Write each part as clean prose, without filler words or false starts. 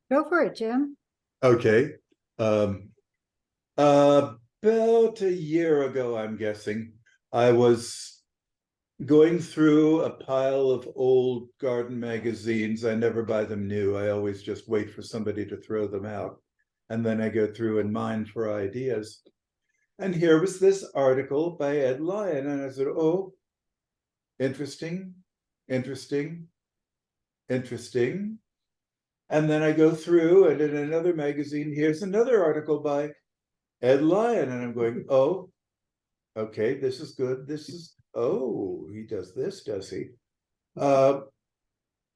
Go for it, Jim. Okay. Um, about a year ago, I'm guessing, I was going through a pile of old garden magazines. I never buy them new. I always just wait for somebody to throw them out. And then I go through and mine for ideas. And here was this article by Ed Lyon. And I said, oh, interesting, interesting, interesting. And then I go through, and in another magazine, here's another article by Ed Lyon. And I'm going, oh, okay, this is good. This is, oh, he does this, does he? Uh,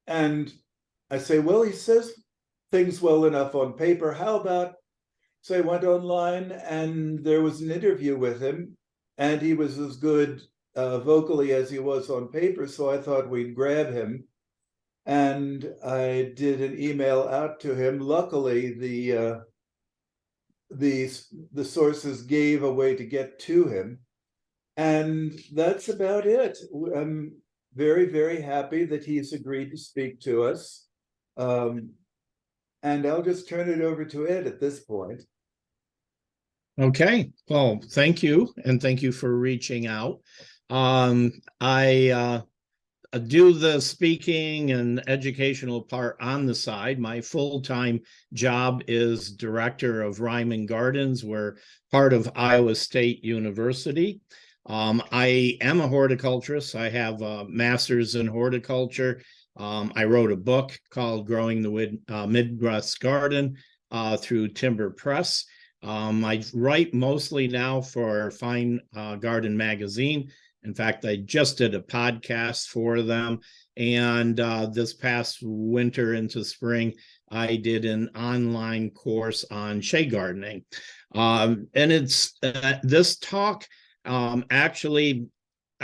and I say, well, he says things well enough on paper. How about, so I went online and there was an interview with him, and he was as good vocally as he was on paper. So I thought we'd grab him. And I did an email out to him. Luckily, the sources gave a way to get to him. And that's about it. I'm very, very happy that he's agreed to speak to us. And I'll just turn it over to Ed at this point. Okay, well, thank you, and thank you for reaching out. I do the speaking and educational part on the side. My full-time job is director of Ryman Gardens. We're part of Iowa State University. I am a horticulturist. I have a master's in horticulture. I wrote a book called Growing the Midwest Garden through Timber Press. I write mostly now for Fine Garden Magazine. In fact, I just did a podcast for them. And this past winter into spring, I did an online course on shade gardening. And it's this talk, actually,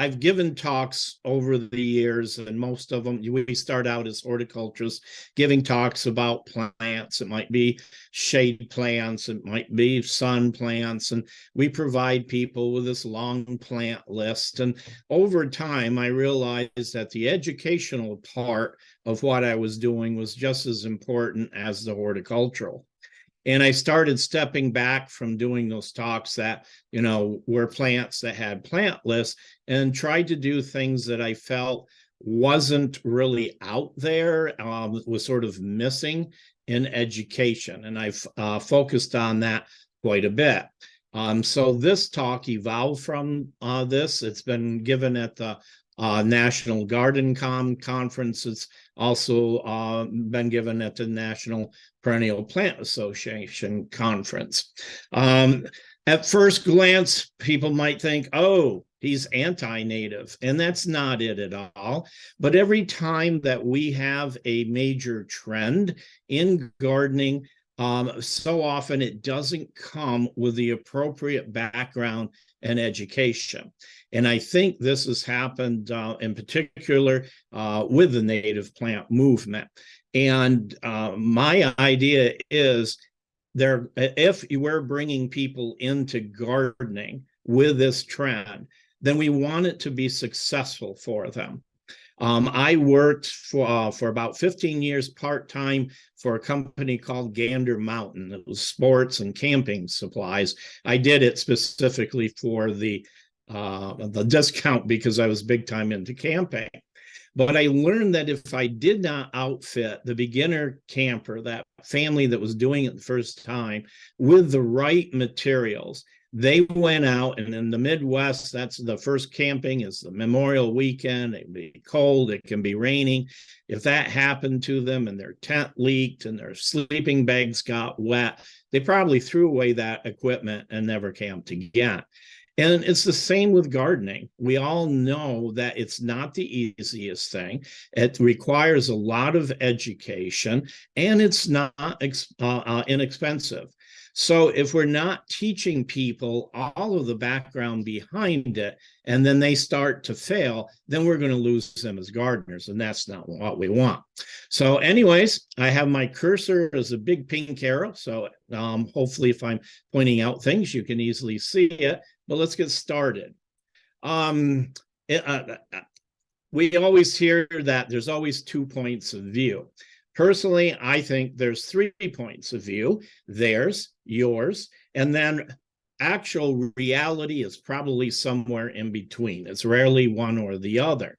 I've given talks over the years, and most of them, we start out as horticulturists giving talks about plants. It might be shade plants, it might be sun plants, and we provide people with this long plant list. And over time, I realized that the educational part of what I was doing was just as important as the horticultural. And I started stepping back from doing those talks that, were plants that had plant lists, and tried to do things that I felt wasn't really out there, was sort of missing in education. And I've focused on that quite a bit. So this talk evolved from this. It's been given at the National Garden Conference. It's also been given at the National Perennial Plant Association Conference. At first glance, people might think, oh, he's anti-native, and that's not it at all. But every time that we have a major trend in gardening, so often it doesn't come with the appropriate background and education. And I think this has happened in particular with the native plant movement. And my idea is if you were bringing people into gardening with this trend, then we want it to be successful for them. I worked for about 15 years part-time for a company called Gander Mountain. It was sports and camping supplies. I did it specifically for the discount because I was big time into camping. But I learned that if I did not outfit the beginner camper, that family that was doing it the first time, with the right materials, they went out, and in the Midwest, that's the first camping is the Memorial Weekend. It can be cold, it can be raining. If that happened to them and their tent leaked and their sleeping bags got wet, they probably threw away that equipment and never camped again. And it's the same with gardening. We all know that it's not the easiest thing. It requires a lot of education, and it's not inexpensive. So if we're not teaching people all of the background behind it, and then they start to fail, then we're going to lose them as gardeners, and that's not what we want. So anyways, I have my cursor as a big pink arrow. So hopefully if I'm pointing out things, you can easily see it. But let's get started. We always hear that there's always 2 points of view. Personally, I think there's 3 points of view: theirs, yours, and then actual reality is probably somewhere in between. It's rarely one or the other.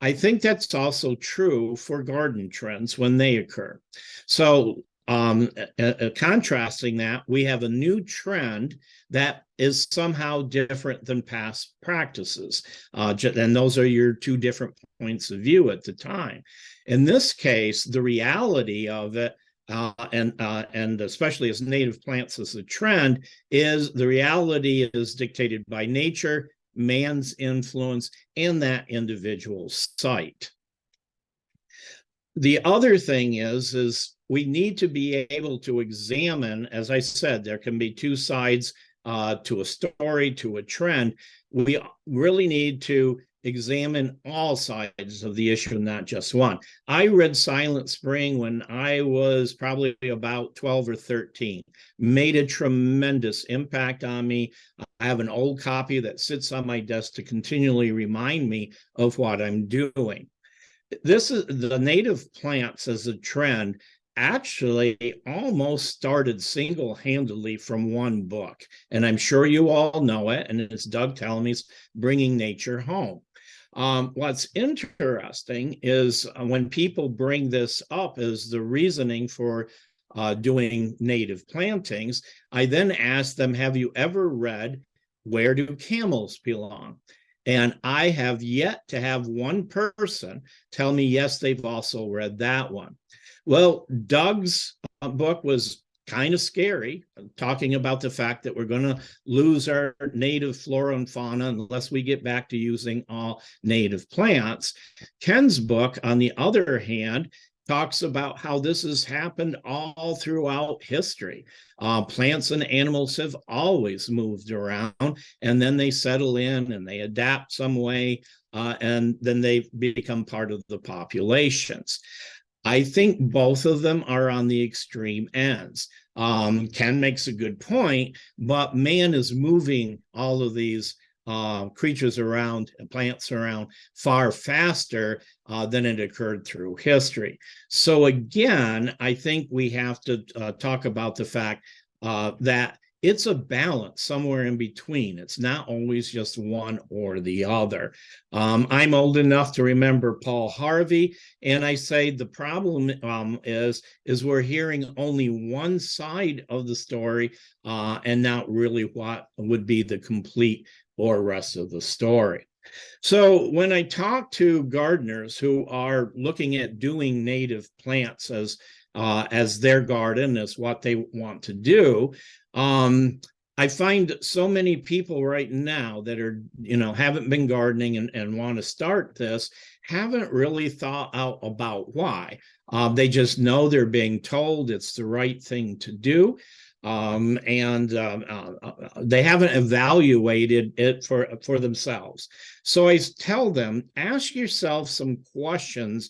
I think that's also true for garden trends when they occur. So contrasting that, we have a new trend that is somehow different than past practices. And those are your 2 different points of view at the time. In this case, the reality of it, and especially as native plants as a trend, is the reality is dictated by nature, man's influence, and that individual site. The other thing is we need to be able to examine, as I said, there can be 2 sides to a story, to a trend. We really need to examine all sides of the issue, not just one. I read Silent Spring when I was probably about 12 or 13. Made a tremendous impact on me. I have an old copy that sits on my desk to continually remind me of what I'm doing. This is the native plants as a trend actually almost started single-handedly from one book. And I'm sure you all know it, and it's Doug Tallamy's Bringing Nature Home. What's interesting is when people bring this up as the reasoning for doing native plantings, I then ask them, have you ever read Where Do Camels Belong? And I have yet to have one person tell me, yes, they've also read that one. Well, Doug's book was kind of scary, talking about the fact that we're going to lose our native flora and fauna unless we get back to using all native plants. Ken's book, on the other hand, talks about how this has happened all throughout history. Plants and animals have always moved around, and then they settle in and they adapt some way, and then they become part of the populations. I think both of them are on the extreme ends. Ken makes a good point, but man is moving all of these creatures around and plants around far faster than it occurred through history. So again, I think we have to talk about the fact that it's a balance somewhere in between. It's not always just one or the other. I'm old enough to remember Paul Harvey, and I say the problem is we're hearing only one side of the story and not really what would be the complete or rest of the story. So when I talk to gardeners who are looking at doing native plants as their garden, as what they want to do, I find so many people right now that are, haven't been gardening and want to start this, haven't really thought out about why. They just know they're being told it's the right thing to do. And they haven't evaluated it for themselves. So I tell them, ask yourself some questions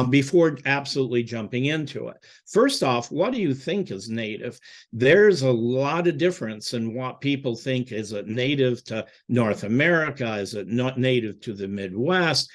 before absolutely jumping into it. First off, what do you think is native? There's a lot of difference in what people think. Is it native to North America? Is it not native to the Midwest?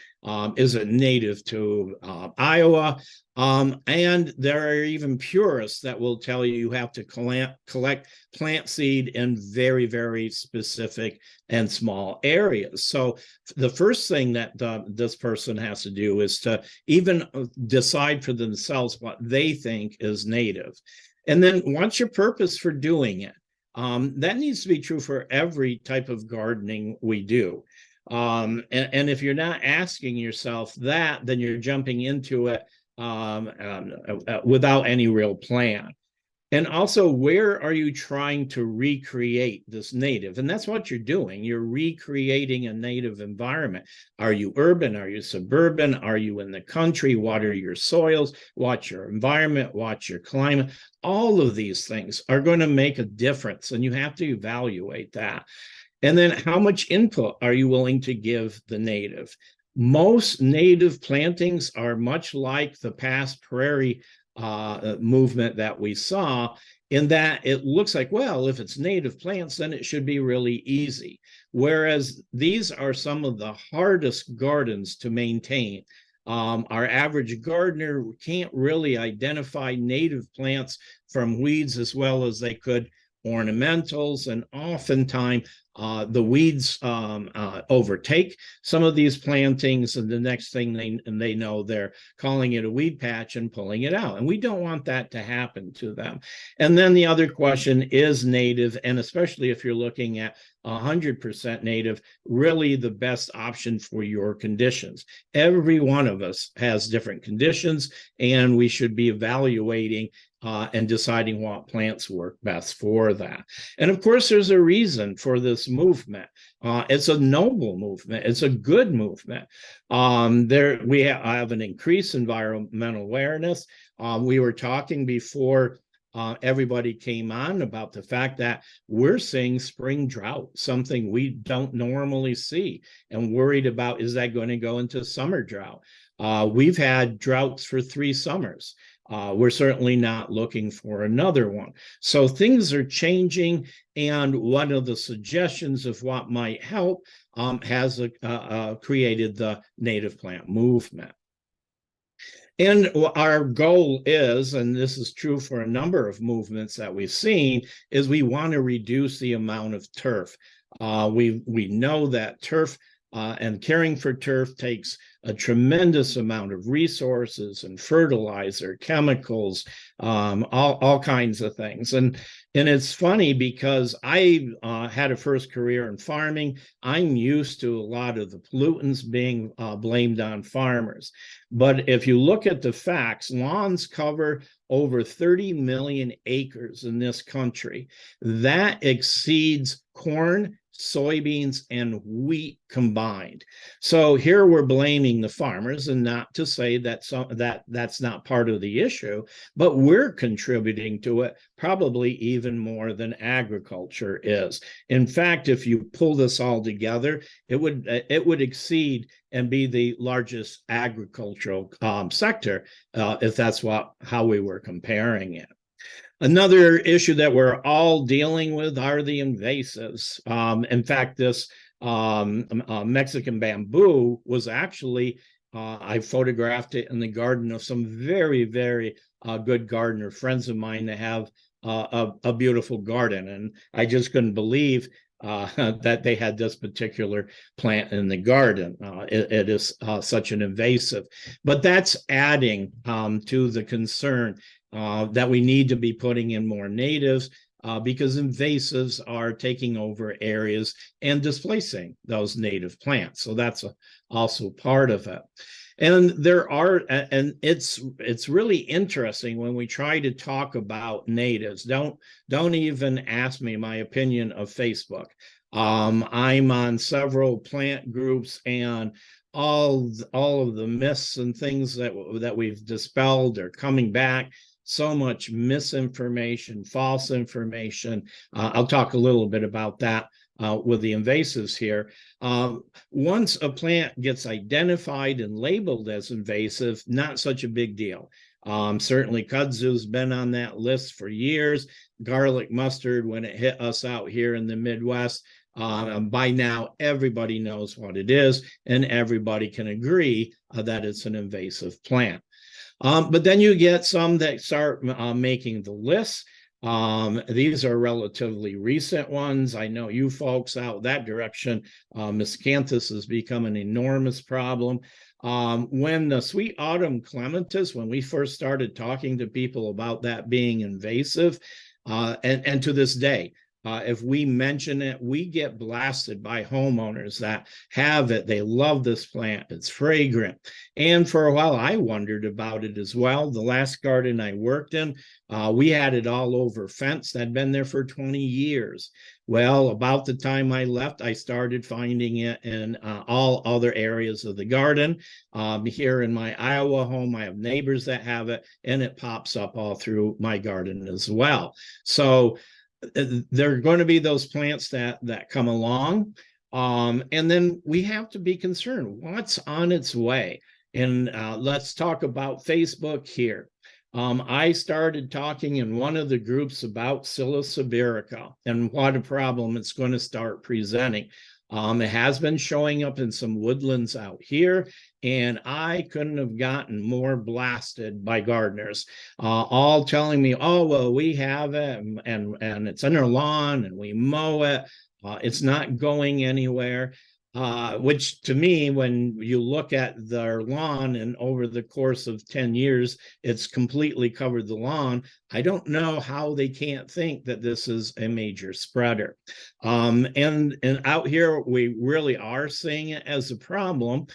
Is it native to Iowa? And there are even purists that will tell you have to collect plant seed in very, very specific and small areas. So the first thing that this person has to do is to even decide for themselves what they think is native. And then what's your purpose for doing it? That needs to be true for every type of gardening we do. And if you're not asking yourself that, then you're jumping into it without any real plan. And also, where are you trying to recreate this native? And that's what you're doing. You're recreating a native environment. Are you urban? Are you suburban? Are you in the country? What are your soils? What's your environment? What's your climate? All of these things are going to make a difference, and you have to evaluate that. And then how much input are you willing to give the native? Most native plantings are much like the past prairie movement that we saw, in that it looks like, well, if it's native plants, then it should be really easy. Whereas these are some of the hardest gardens to maintain. Our average gardener can't really identify native plants from weeds as well as they could ornamentals, and oftentimes the weeds overtake some of these plantings, and the next thing they know, they're calling it a weed patch and pulling it out. And we don't want that to happen to them. And then the other question is native, and especially if you're looking at 100% native, really the best option for your conditions. Every one of us has different conditions, and we should be evaluating and deciding what plants work best for that. And of course, there's a reason for this movement. It's a noble movement. It's a good movement. We have an increased environmental awareness. We were talking before everybody came on about the fact that we're seeing spring drought, something we don't normally see, and worried about, is that going to go into summer drought? We've had droughts for 3 summers. We're certainly not looking for another one. So things are changing, and one of the suggestions of what might help has created the native plant movement. And our goal is, and this is true for a number of movements that we've seen, is we want to reduce the amount of turf. We know that turf and caring for turf takes a tremendous amount of resources and fertilizer, chemicals, all kinds of things. And it's funny because I had a first career in farming. I'm used to a lot of the pollutants being blamed on farmers. But if you look at the facts, lawns cover over 30 million acres in this country. That exceeds corn, soybeans, and wheat combined. So here we're blaming the farmers, and not to say that that's not part of the issue, but we're contributing to it probably even more than agriculture is. In fact, if you pull this all together, it would exceed and be the largest agricultural sector if that's how we were comparing it. Another issue that we're all dealing with are the invasives. In fact, this Mexican bamboo was actually, I photographed it in the garden of some very, very good gardener friends of mine that have a beautiful garden. And I just couldn't believe that they had this particular plant in the garden. It is such an invasive, but that's adding to the concern that we need to be putting in more natives because invasives are taking over areas and displacing those native plants. So that's also part of it. And it's really interesting when we try to talk about natives. Don't even ask me my opinion of Facebook. I'm on several plant groups, and all of the myths and things that we've dispelled are coming back. So much misinformation, false information. I'll talk a little bit about that with the invasives here. Once a plant gets identified and labeled as invasive, not such a big deal. Certainly kudzu's been on that list for years. Garlic mustard, when it hit us out here in the Midwest, by now everybody knows what it is, and everybody can agree that it's an invasive plant. But then you get some that start making the list. These are relatively recent ones. I know you folks out that direction, miscanthus has become an enormous problem. When the sweet autumn clematis, when we first started talking to people about that being invasive, and to this day, if we mention it, we get blasted by homeowners that have it. They love this plant. It's fragrant. And for a while, I wondered about it as well. The last garden I worked in, we had it all over fence that had been there for 20 years. Well, about the time I left, I started finding it in all other areas of the garden. Here in my Iowa home, I have neighbors that have it, and it pops up all through my garden as well. So there are going to be those plants that come along, and then we have to be concerned what's on its way. And let's talk about Facebook here. I started talking in one of the groups about Scilla sibirica and what a problem it's going to start presenting. It has been showing up in some woodlands out here, and I couldn't have gotten more blasted by gardeners, all telling me, "Oh, well, we have it, and it's on our lawn, and we mow it. It's not going anywhere." Which to me, when you look at their lawn and over the course of 10 years, it's completely covered the lawn. I don't know how they can't think that this is a major spreader. And out here, we really are seeing it as a problem.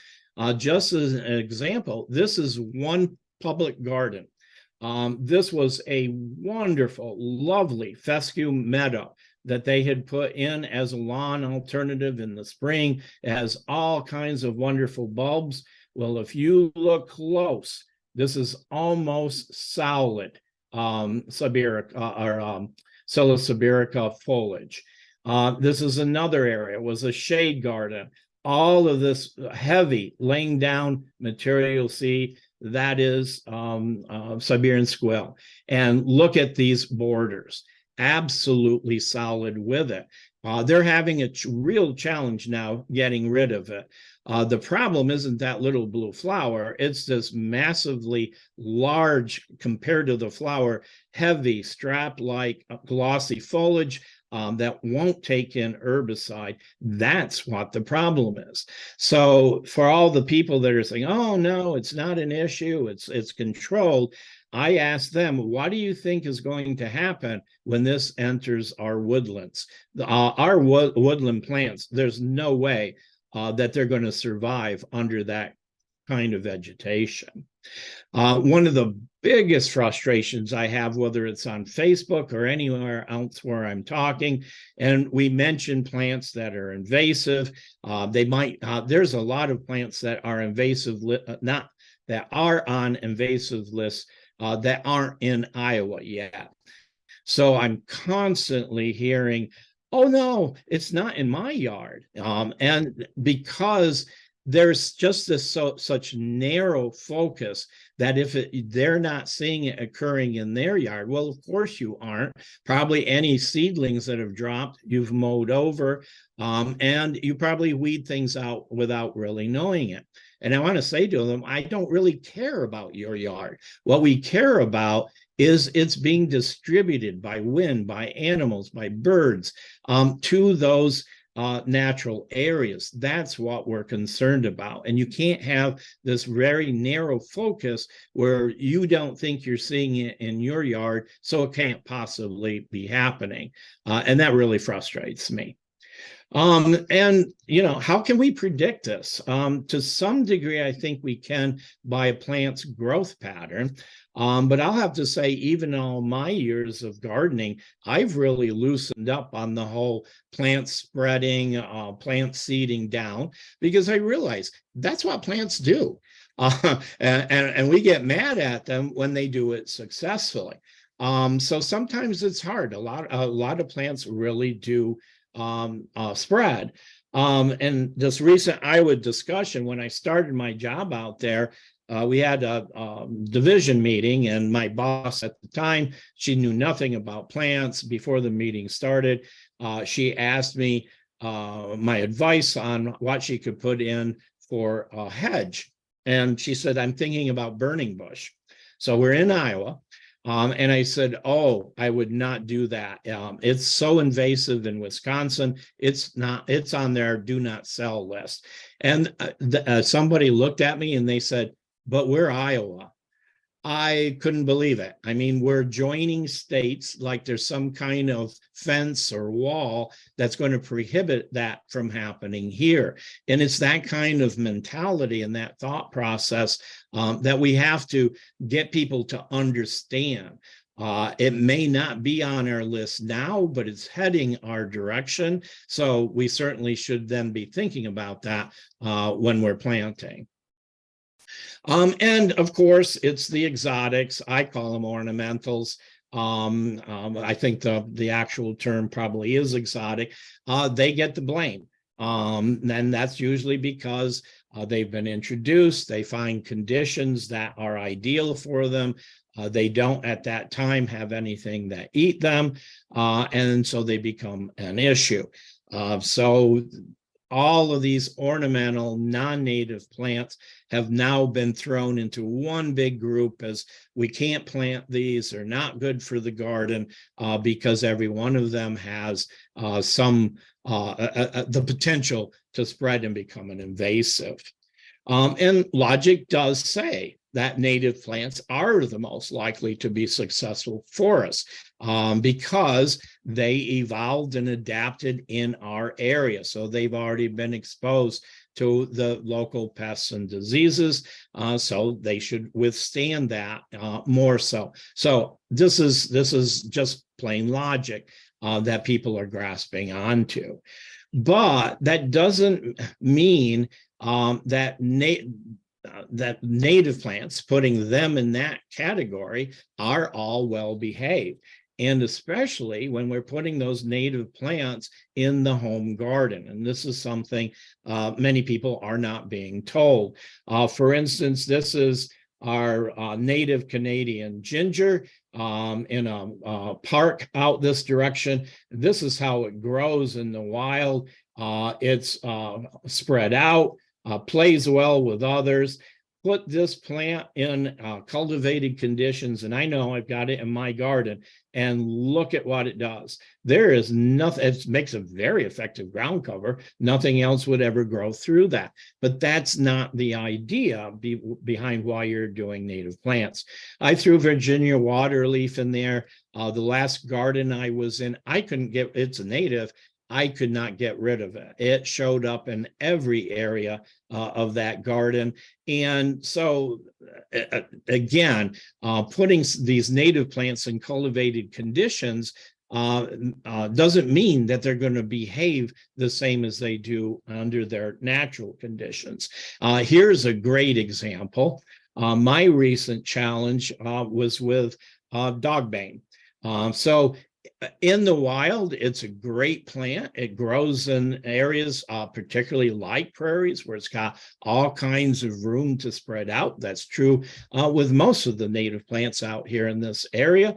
Just as an example, this is one public garden. This was a wonderful, lovely fescue meadow that they had put in as a lawn alternative in the spring. It has all kinds of wonderful bulbs. Well, if you look close, this is almost solid Psilocyberica foliage. This is another area, it was a shade garden. All of this heavy laying down material, you'll see that is Siberian squill. And look at these borders, absolutely solid with it. They're having a real challenge now getting rid of it. The problem isn't that little blue flower, it's this massively large, compared to the flower, heavy strap-like glossy foliage that won't take in herbicide. That's what the problem is. So for all the people that are saying, "Oh no, it's not an issue, it's controlled," I asked them, what do you think is going to happen when this enters our woodlands? Our woodland plants, there's no way that they're going to survive under that kind of vegetation. One of the biggest frustrations I have, whether it's on Facebook or anywhere else where I'm talking, and we mention plants that are invasive, there's a lot of plants that are invasive, that are on invasive lists that aren't in Iowa yet. So I'm constantly hearing, "Oh no, it's not in my yard." And because there's just this such narrow focus that if they're not seeing it occurring in their yard, well, of course you aren't. Probably any seedlings that have dropped, you've mowed over, and you probably weed things out without really knowing it. And I want to say to them, I don't really care about your yard. What we care about is it's being distributed by wind, by animals, by birds, to those natural areas. That's what we're concerned about. And you can't have this very narrow focus where you don't think you're seeing it in your yard, so it can't possibly be happening. And that really frustrates me. And how can we predict this? To some degree, I think we can by a plant's growth pattern. But I'll have to say, even in all my years of gardening, I've really loosened up on the whole plant spreading, plant seeding down, because I realize that's what plants do. And we get mad at them when they do it successfully. So sometimes it's hard. A lot of plants really do spread. And this recent Iowa discussion, when I started my job out there, we had a division meeting, and my boss at the time, she knew nothing about plants. Before the meeting started, she asked me my advice on what she could put in for a hedge. And she said, "I'm thinking about burning bush." So we're in Iowa. And I said, "Oh, I would not do that. It's so invasive in Wisconsin. It's on their do not sell list." And somebody looked at me and they said, "But we're Iowa." I couldn't believe it. I mean, we're joining states like there's some kind of fence or wall that's going to prohibit that from happening here. And it's that kind of mentality and that thought process that we have to get people to understand. It may not be on our list now, but it's heading our direction. So we certainly should then be thinking about that when we're planting. And of course, it's the exotics. I call them ornamentals. I think the actual term probably is exotic. They get the blame. And that's usually because they've been introduced. They find conditions that are ideal for them. They don't at that time have anything that eat them. And so they become an issue. So all of these ornamental non-native plants have now been thrown into one big group as we can't plant these, they're not good for the garden, because every one of them has the potential to spread and become an invasive. And logic does say that native plants are the most likely to be successful for us, because they evolved and adapted in our area. So they've already been exposed to the local pests and diseases, so they should withstand that more so. So this is just plain logic that people are grasping onto. But that doesn't mean that native plants, putting them in that category, are all well behaved. And especially when we're putting those native plants in the home garden. And this is something many people are not being told. For instance, this is our native Canadian ginger in a park out this direction. This is how it grows in the wild. It's spread out, plays well with others. Put this plant in cultivated conditions, and I know I've got it in my garden, and look at what it does. There is nothing, it makes a very effective ground cover. Nothing else would ever grow through that. But that's not the idea behind why you're doing native plants. I threw Virginia waterleaf in there. The last garden I was in, I couldn't get, it's a native, I could not get rid of it. It showed up in every area of that garden. And so again, putting these native plants in cultivated conditions doesn't mean that they're going to behave the same as they do under their natural conditions. Here's a great example. My recent challenge was with dogbane. So in the wild, it's a great plant. It grows in areas, particularly like prairies, where it's got all kinds of room to spread out. That's true with most of the native plants out here in this area.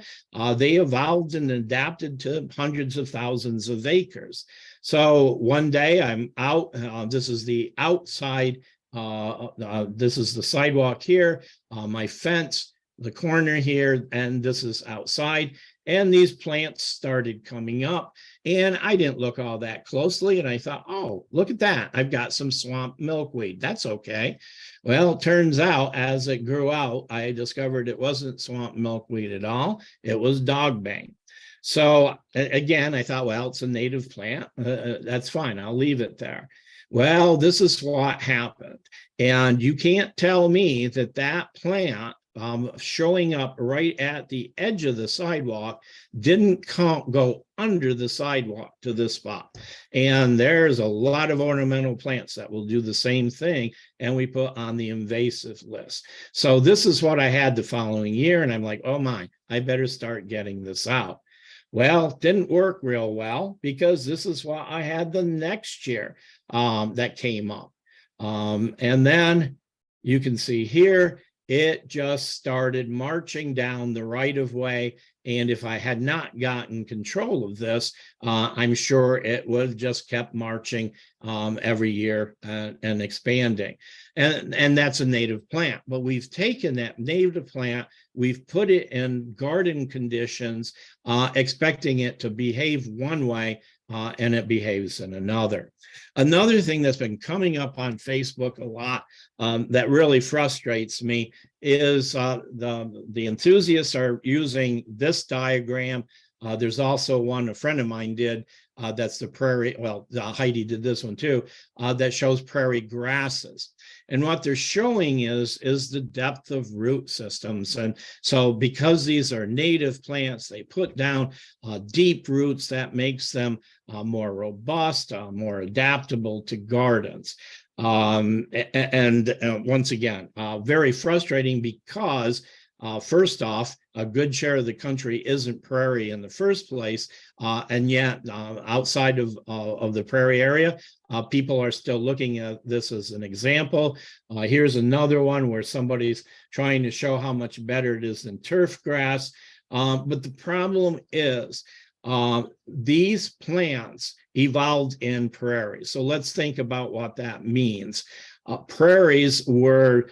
They evolved and adapted to hundreds of thousands of acres. So one day I'm out, this is the outside, this is the sidewalk here, my fence, the corner here, and this is outside. And these plants started coming up, and I didn't look all that closely. And I thought, oh, look at that. I've got some swamp milkweed. That's okay. Well, it turns out as it grew out, I discovered it wasn't swamp milkweed at all. It was dogbane. So again, I thought, well, it's a native plant. That's fine. I'll leave it there. Well, this is what happened. And you can't tell me that that plant showing up right at the edge of the sidewalk didn't go under the sidewalk to this spot. And there's a lot of ornamental plants that will do the same thing, and we put on the invasive list. So this is what I had the following year, and I'm like, oh my, I better start getting this out. Well, didn't work real well, because this is what I had the next year that came up. And then you can see here, it just started marching down the right of way. And if I had not gotten control of this, I'm sure it would have just kept marching every year and expanding. And that's a native plant. But we've taken that native plant, we've put it in garden conditions, expecting it to behave one way, and it behaves in another. Another thing that's been coming up on Facebook a lot that really frustrates me is the enthusiasts are using this diagram. There's also one a friend of mine did that's the prairie, well, Heidi did this one too, that shows prairie grasses. And what they're showing is the depth of root systems. And so because these are native plants, they put down deep roots that makes them more robust, more adaptable to gardens. And once again, very frustrating, because first off, a good share of the country isn't prairie in the first place, and yet outside of the prairie area, people are still looking at this as an example. Here's another one where somebody's trying to show how much better it is than turf grass. But the problem is These plants evolved in prairies. So let's think about what that means. Prairies were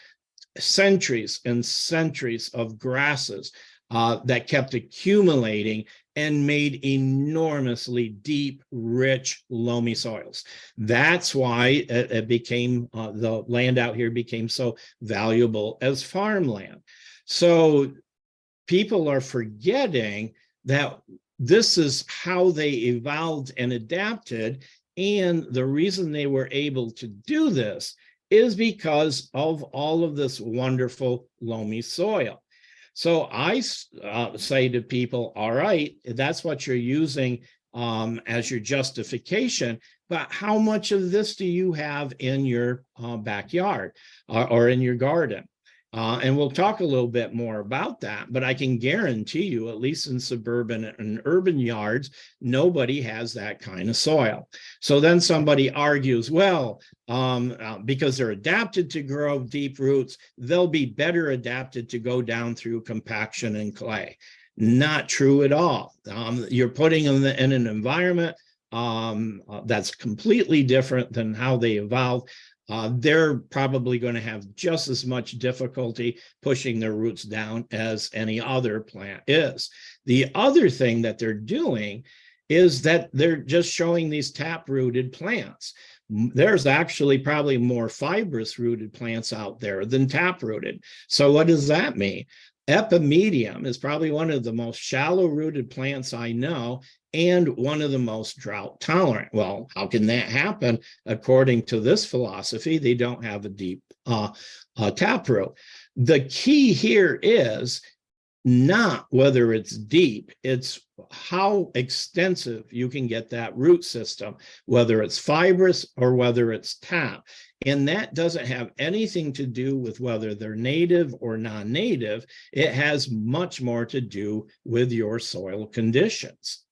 centuries and centuries of grasses that kept accumulating and made enormously deep, rich, loamy soils. That's why it became, the land out here became so valuable as farmland. So people are forgetting that this is how they evolved and adapted. And the reason they were able to do this is because of all of this wonderful loamy soil. So I say to people, all right, that's what you're using as your justification, but how much of this do you have in your backyard or in your garden? And we'll talk a little bit more about that, but I can guarantee you, at least in suburban and urban yards, nobody has that kind of soil. So then somebody argues, well, because they're adapted to grow deep roots, they'll be better adapted to go down through compaction and clay. Not true at all. You're putting them in an environment that's completely different than how they evolved. They're probably going to have just as much difficulty pushing their roots down as any other plant is. The other thing that they're doing is that they're just showing these tap-rooted plants. There's actually probably more fibrous rooted plants out there than tap-rooted. So what does that mean? Epimedium is probably one of the most shallow rooted plants I know and one of the most drought tolerant. Well, how can that happen? According to this philosophy, they don't have a deep taproot. The key here is not whether it's deep, it's how extensive you can get that root system, whether it's fibrous or whether it's tap. And that doesn't have anything to do with whether they're native or non-native. It has much more to do with your soil conditions.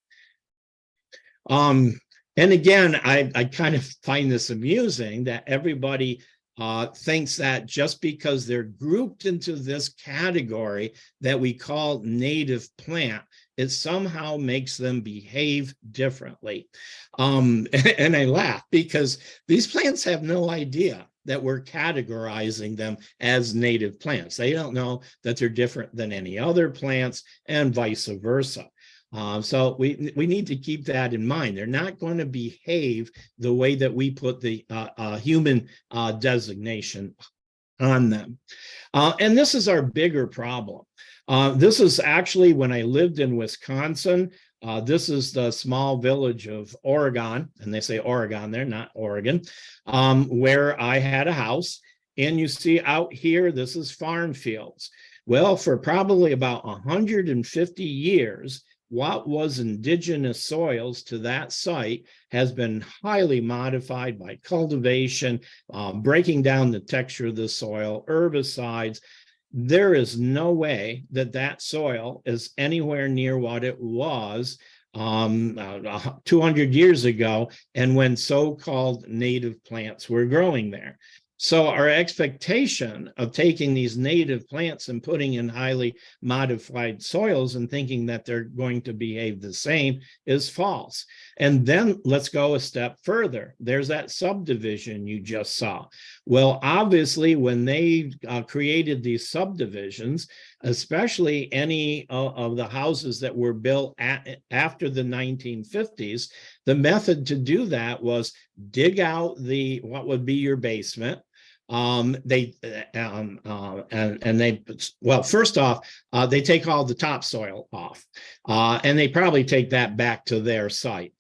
And again, I kind of find this amusing that everybody thinks that just because they're grouped into this category that we call native plant, it somehow makes them behave differently. And I laugh because these plants have no idea that we're categorizing them as native plants. They don't know that they're different than any other plants and vice versa. So we need to keep that in mind. They're not going to behave the way that we put the human designation on them. And this is our bigger problem. This is actually when I lived in Wisconsin. This is the small village of Oregon, and they say Oregon there, not Oregon, where I had a house. And you see out here, this is farm fields. Well, for probably about 150 years, what was indigenous soils to that site has been highly modified by cultivation, breaking down the texture of the soil, herbicides. There is no way that that soil is anywhere near what it was 200 years ago and when so-called native plants were growing there. So our expectation of taking these native plants and putting in highly modified soils and thinking that they're going to behave the same is false. And then let's go a step further. There's that subdivision you just saw. Well, obviously, when they created these subdivisions, especially any of the houses that were built after the 1950s, the method to do that was dig out what would be your basement. They first off, they take all the topsoil off, and they probably take that back to their site.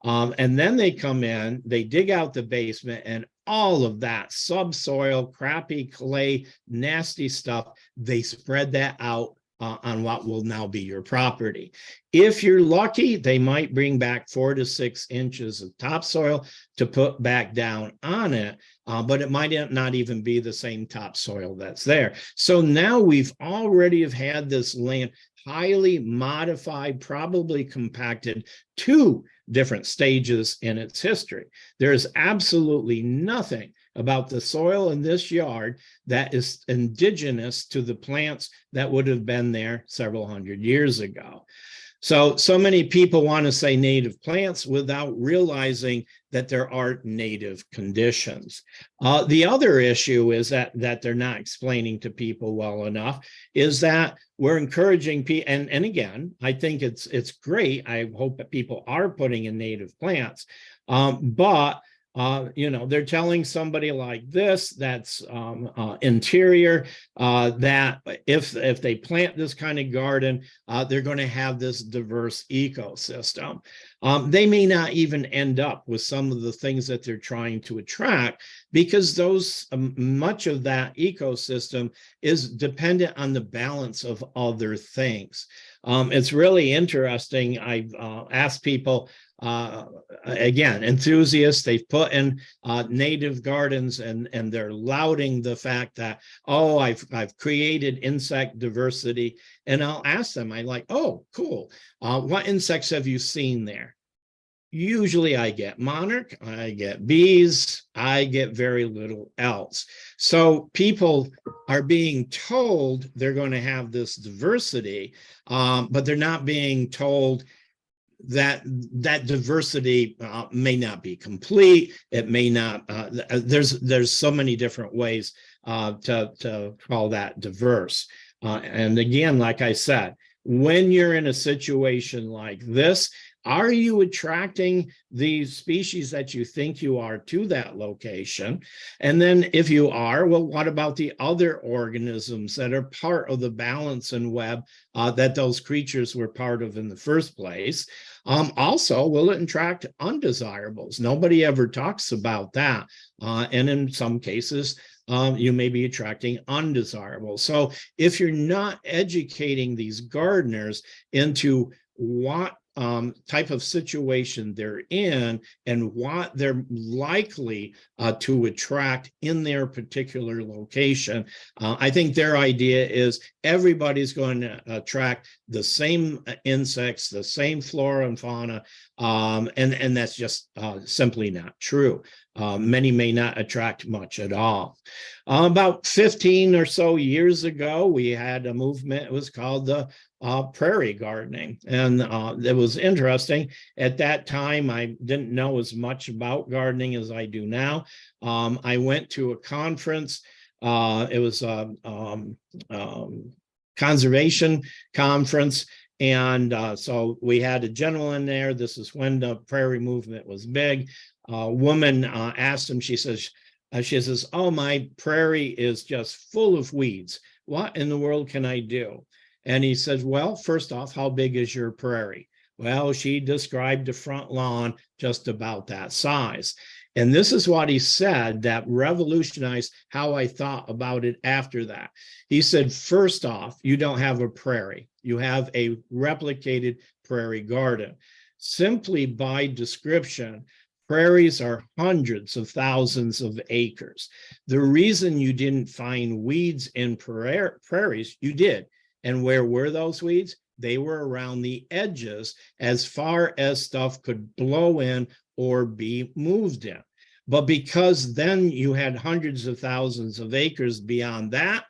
And then they come in, they dig out the basement, and all of that subsoil, crappy clay, nasty stuff, they spread that out on what will now be your property. If you're lucky, they might bring back 4 to 6 inches of topsoil to put back down on it, but it might not even be the same topsoil that's there. So now we've already have had this land highly modified, probably compacted 2 different stages in its history. There's absolutely nothing about the soil in this yard that is indigenous to the plants that would have been there several hundred years ago. So many people want to say native plants without realizing that there are native conditions. The other issue is that they're not explaining to people well enough is that we're encouraging people, and again, I think it's great. I hope that people are putting in native plants, but they're telling somebody like this that's interior that if they plant this kind of garden, they're going to have this diverse ecosystem. They may not even end up with some of the things that they're trying to attract because much of that ecosystem is dependent on the balance of other things. It's really interesting. I've asked people, again, enthusiasts, they've put in native gardens and they're lauding the fact that, oh, I've created insect diversity. And I'll ask them, I'm like, oh, cool. What insects have you seen there? Usually I get monarch, I get bees, I get very little else. So people are being told they're going to have this diversity, but they're not being told that diversity may not be complete. It may not, there's so many different ways to call that diverse. And again, like I said, when you're in a situation like this, are you attracting the species that you think you are to that location? And then if you are, well, what about the other organisms that are part of the balance and web that those creatures were part of in the first place? Also, will it attract undesirables? Nobody ever talks about that. And in some cases, you may be attracting undesirables. So if you're not educating these gardeners into what type of situation they're in and what they're likely to attract in their particular location, I think their idea is everybody's going to attract the same insects, the same flora and fauna, and that's just simply not true. Many may not attract much at all. About 15 or so years ago, we had a movement. It was called the prairie gardening. And it was interesting. At that time, I didn't know as much about gardening as I do now. I went to a conference. It was a conservation conference. And so we had a gentleman there. This is when the prairie movement was big. A woman asked him, she says, oh, my prairie is just full of weeds. What in the world can I do? And he says, well, first off, how big is your prairie? Well, she described the front lawn just about that size. And this is what he said that revolutionized how I thought about it after that. He said, first off, you don't have a prairie. You have a replicated prairie garden. Simply by description, prairies are hundreds of thousands of acres. The reason you didn't find weeds in prairies, you did. And where were those weeds? They were around the edges as far as stuff could blow in or be moved in. But because then you had hundreds of thousands of acres beyond that,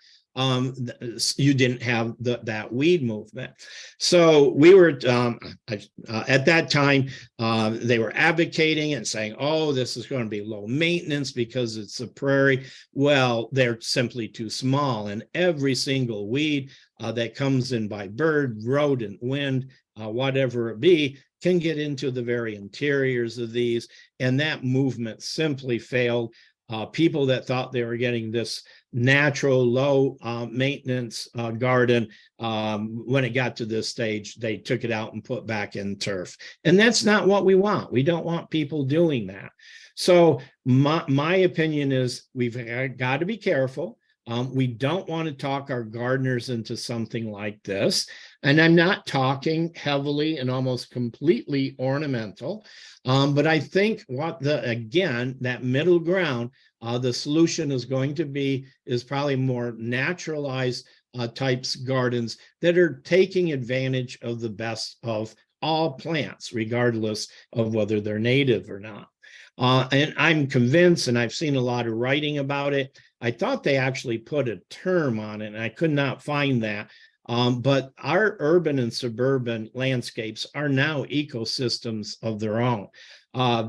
you didn't have that weed movement. So we were, at that time, they were advocating and saying, oh, this is going to be low maintenance because it's a prairie. Well, they're simply too small. And every single weed that comes in by bird, rodent, wind, whatever it be, can get into the very interiors of these. And that movement simply failed. People that thought they were getting this natural low maintenance garden, when it got to this stage, they took it out and put back in turf. And that's not what we want. We don't want people doing that. So my opinion is we've got to be careful. We don't want to talk our gardeners into something like this. And I'm not talking heavily and almost completely ornamental, but I think that middle ground, the solution is going to be is probably more naturalized types gardens that are taking advantage of the best of all plants, regardless of whether they're native or not. And I'm convinced, and I've seen a lot of writing about it. I thought they actually put a term on it, and I could not find that. But our urban and suburban landscapes are now ecosystems of their own.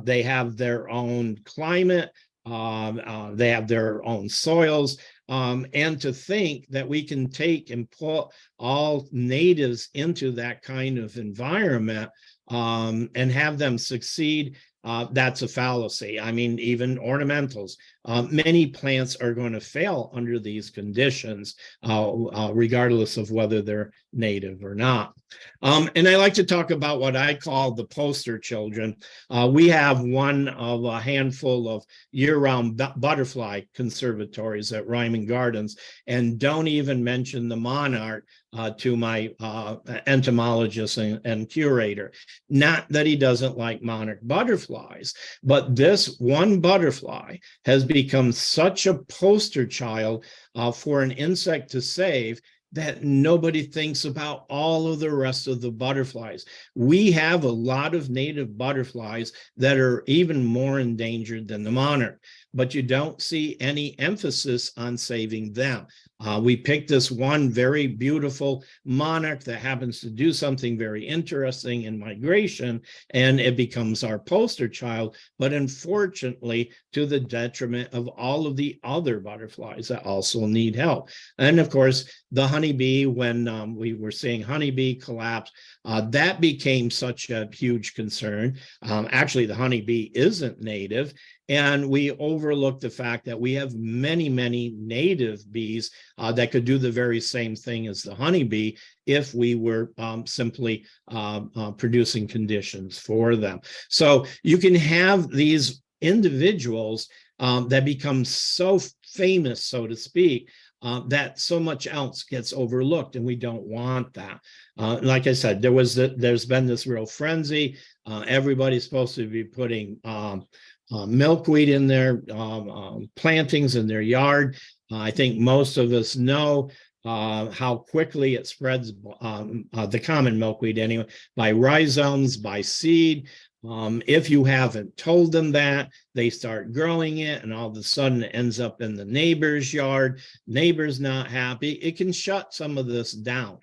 They have their own climate. They have their own soils. And to think that we can take and put all natives into that kind of environment and have them succeed, that's a fallacy. I mean, even ornamentals, many plants are going to fail under these conditions, regardless of whether they're native or not. And I like to talk about what I call the poster children. We have one of a handful of year-round butterfly conservatories at Ryman Gardens, and don't even mention the monarch to my entomologist and curator. Not that he doesn't like monarch butterflies, but this one butterfly has become such a poster child for an insect to save that nobody thinks about all of the rest of the butterflies. We have a lot of native butterflies that are even more endangered than the monarch, but you don't see any emphasis on saving them. We picked this one very beautiful monarch that happens to do something very interesting in migration, and it becomes our poster child, but unfortunately to the detriment of all of the other butterflies that also need help. And of course, the honeybee, when we were seeing honeybee collapse, that became such a huge concern. Actually, the honeybee isn't native, and we overlook the fact that we have many, many native bees that could do the very same thing as the honeybee if we were simply producing conditions for them. So you can have these individuals that become so famous, so to speak, that so much else gets overlooked, and we don't want that. Like I said, there's been this real frenzy. Everybody's supposed to be putting milkweed in their plantings in their yard. I think most of us know how quickly it spreads, the common milkweed anyway, by rhizomes, by seed. If you haven't told them that, they start growing it, and all of a sudden it ends up in the neighbor's yard. Neighbor's not happy. It can shut some of this down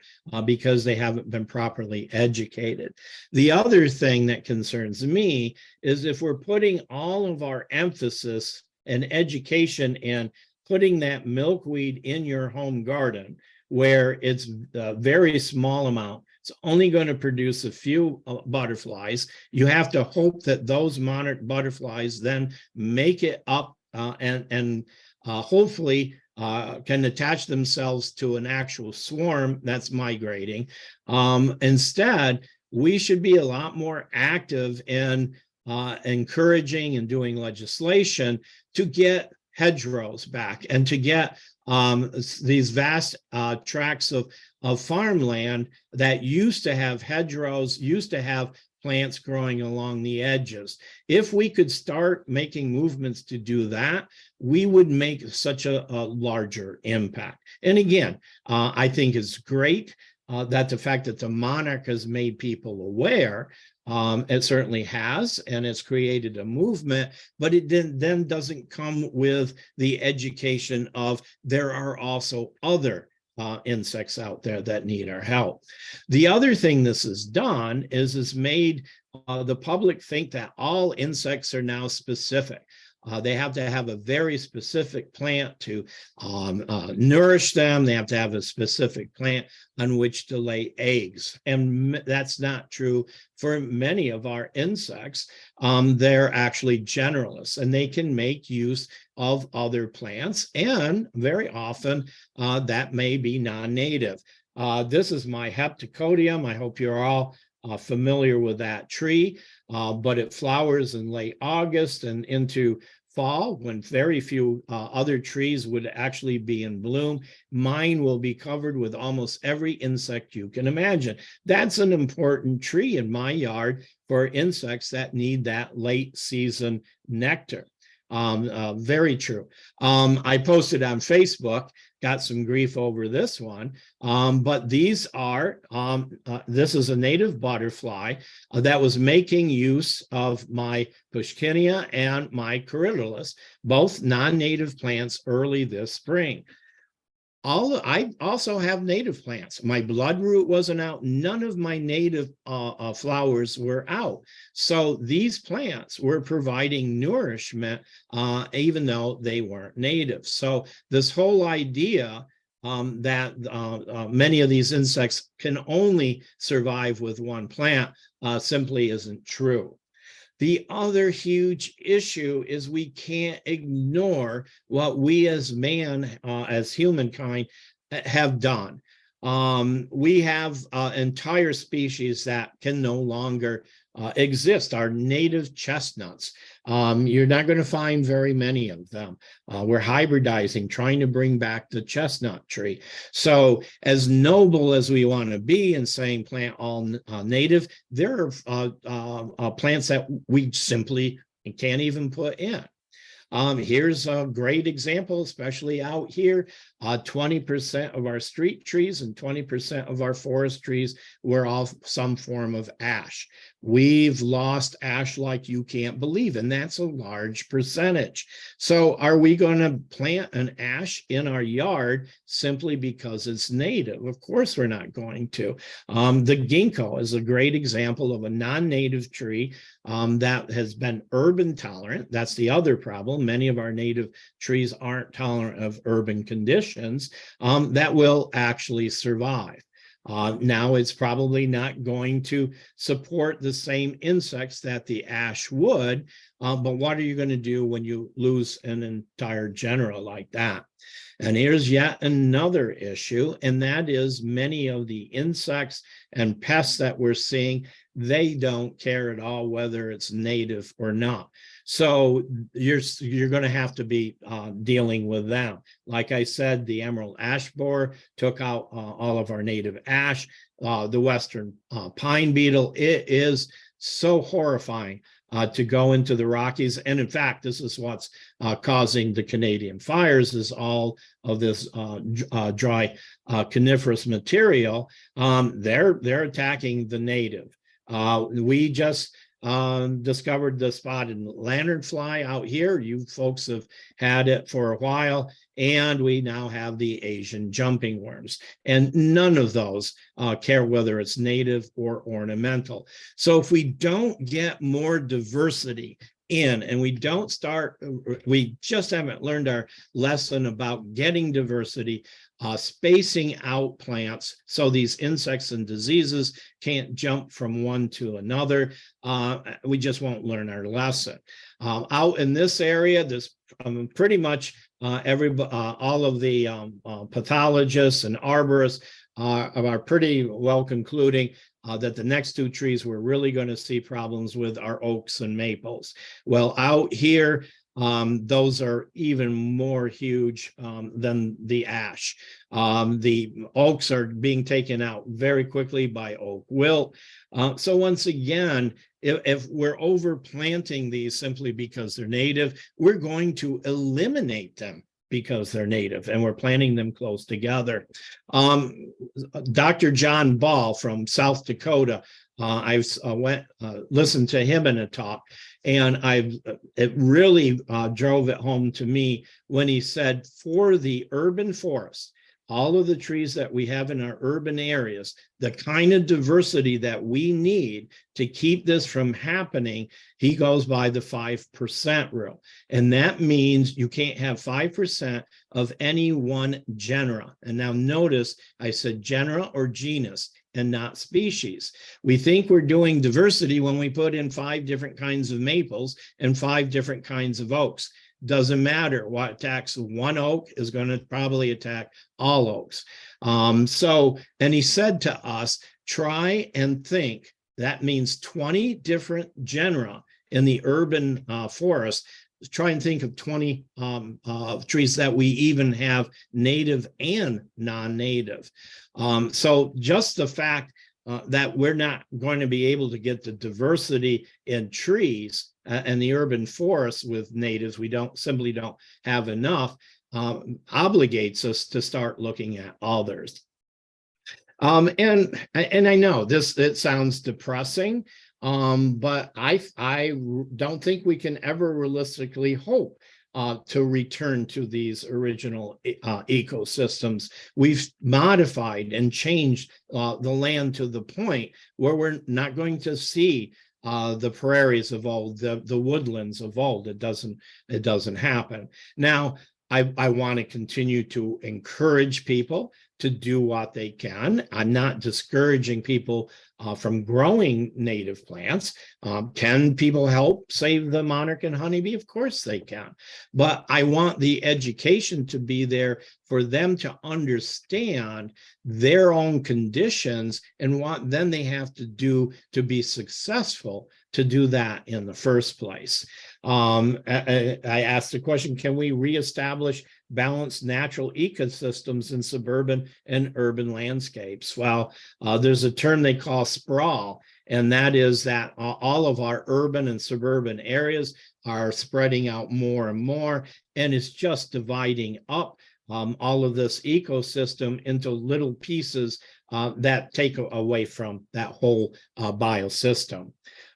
because they haven't been properly educated. The other thing that concerns me is if we're putting all of our emphasis and education in putting that milkweed in your home garden, where it's a very small amount, it's only going to produce a few butterflies. You have to hope that those monarch butterflies then make it up and hopefully can attach themselves to an actual swarm that's migrating. Instead, we should be a lot more active in encouraging and doing legislation to get hedgerows back and to get these vast tracts of farmland that used to have hedgerows, used to have plants growing along the edges. If we could start making movements to do that, we would make such a larger impact. And again, I think it's great that the fact that the monarch has made people aware. It certainly has, and it's created a movement, but it then doesn't come with the education of there are also other insects out there that need our help. The other thing this has done is made the public think that all insects are now specific. They have to have a very specific plant to nourish them. They have to have a specific plant on which to lay eggs. And that's not true for many of our insects. They're actually generalists, and they can make use of other plants. And very often that may be non-native. This is my Heptacodium. I hope you're all familiar with that tree, but it flowers in late August and into fall when very few other trees would actually be in bloom. Mine will be covered with almost every insect you can imagine. That's an important tree in my yard for insects that need that late season nectar. Very true. I posted on Facebook, got some grief over this one, but these are, this is a native butterfly that was making use of my Pushkinia and my Corylus, both non-native plants early this spring. I also have native plants. My bloodroot wasn't out. None of my native flowers were out. So these plants were providing nourishment, even though they weren't native. So this whole idea that many of these insects can only survive with one plant simply isn't true. The other huge issue is we can't ignore what we as as humankind, have done. We have entire species that can no longer exist. Our native chestnuts. You're not going to find very many of them. We're hybridizing, trying to bring back the chestnut tree. So as noble as we want to be in saying plant all native, there are plants that we simply can't even put in. Here's a great example, especially out here. 20% of our street trees and 20% of our forest trees were all some form of ash. We've lost ash like you can't believe, and that's a large percentage. So are we going to plant an ash in our yard simply because it's native? Of course we're not going to. The ginkgo is a great example of a non-native tree that has been urban tolerant. That's the other problem. Many of our native trees aren't tolerant of urban conditions that will actually survive. Now it's probably not going to support the same insects that the ash would, but what are you going to do when you lose an entire genera like that? And here's yet another issue, and that is many of the insects and pests that we're seeing, they don't care at all whether it's native or not. So you're going to have to be dealing with them. Like I said, the emerald ash borer took out all of our native ash. The western pine beetle, it is so horrifying to go into the Rockies. And in fact, this is what's causing the Canadian fires, is all of this dry coniferous material. They're attacking the native. We just discovered the spotted lanternfly out here. You folks have had it for a while, and we now have the Asian jumping worms, and none of those care whether it's native or ornamental. So if we don't get more diversity in, and we just haven't learned our lesson about getting diversity, spacing out plants so these insects and diseases can't jump from one to another, we just won't learn our lesson. Out in this area, this pretty much all of the pathologists and arborists are pretty well concluding that the next two trees we're really going to see problems with are oaks and maples. Well, out here, those are even more huge than the ash. The oaks are being taken out very quickly by oak wilt. So once again, if we're overplanting these simply because they're native, we're going to eliminate them because they're native, and we're planting them close together. Dr. John Ball from South Dakota, I listened to him in a talk, and it really drove it home to me when he said, for the urban forest, all of the trees that we have in our urban areas, the kind of diversity that we need to keep this from happening, he goes by the 5% rule. And that means you can't have 5% of any one genera. And now notice I said genera or genus and not species. We think we're doing diversity when we put in 5 different kinds of maples and 5 different kinds of oaks. Doesn't matter. What attacks one oak is going to probably attack all oaks. And he said to us, try and think. That means 20 different genera in the urban forest. Try and think of 20 trees that we even have native and non-native. So just the fact that we're not going to be able to get the diversity in trees and the urban forests with natives, we simply don't have enough, obligates us to start looking at others. And I know it sounds depressing, but I don't think we can ever realistically hope to return to these original ecosystems. We've modified and changed the land to the point where we're not going to see the prairies of old, the woodlands of old. It doesn't happen. Now, I want to continue to encourage people to do what they can. I'm not discouraging people from growing native plants. Can people help save the monarch and honeybee? Of course they can. But I want the education to be there for them to understand their own conditions and what then they have to do to be successful to do that in the first place. I asked the question, can we reestablish balanced natural ecosystems in suburban and urban landscapes? Well, there's a term they call sprawl, and that is that all of our urban and suburban areas are spreading out more and more, and it's just dividing up all of this ecosystem into little pieces that take away from that whole biosystem.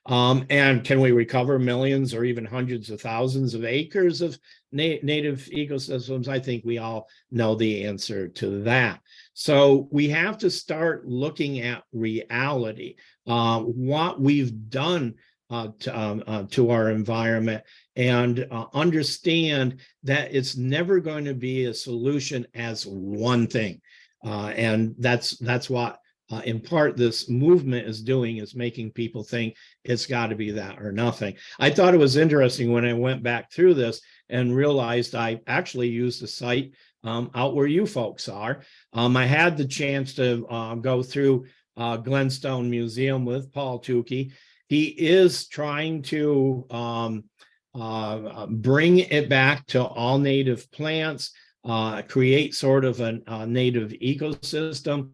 And can we recover millions or even hundreds of thousands of acres of native ecosystems? I think we all know the answer to that. So we have to start looking at reality, what we've done to our environment, and understand that it's never going to be a solution as one thing. And that's what in part this movement is doing, is making people think it's got to be that or nothing. I thought it was interesting when I went back through this and realized I actually used the site out where you folks are. I had the chance to go through Glenstone Museum with Paul Tukey. He is trying to bring it back to all native plants, create sort of a native ecosystem.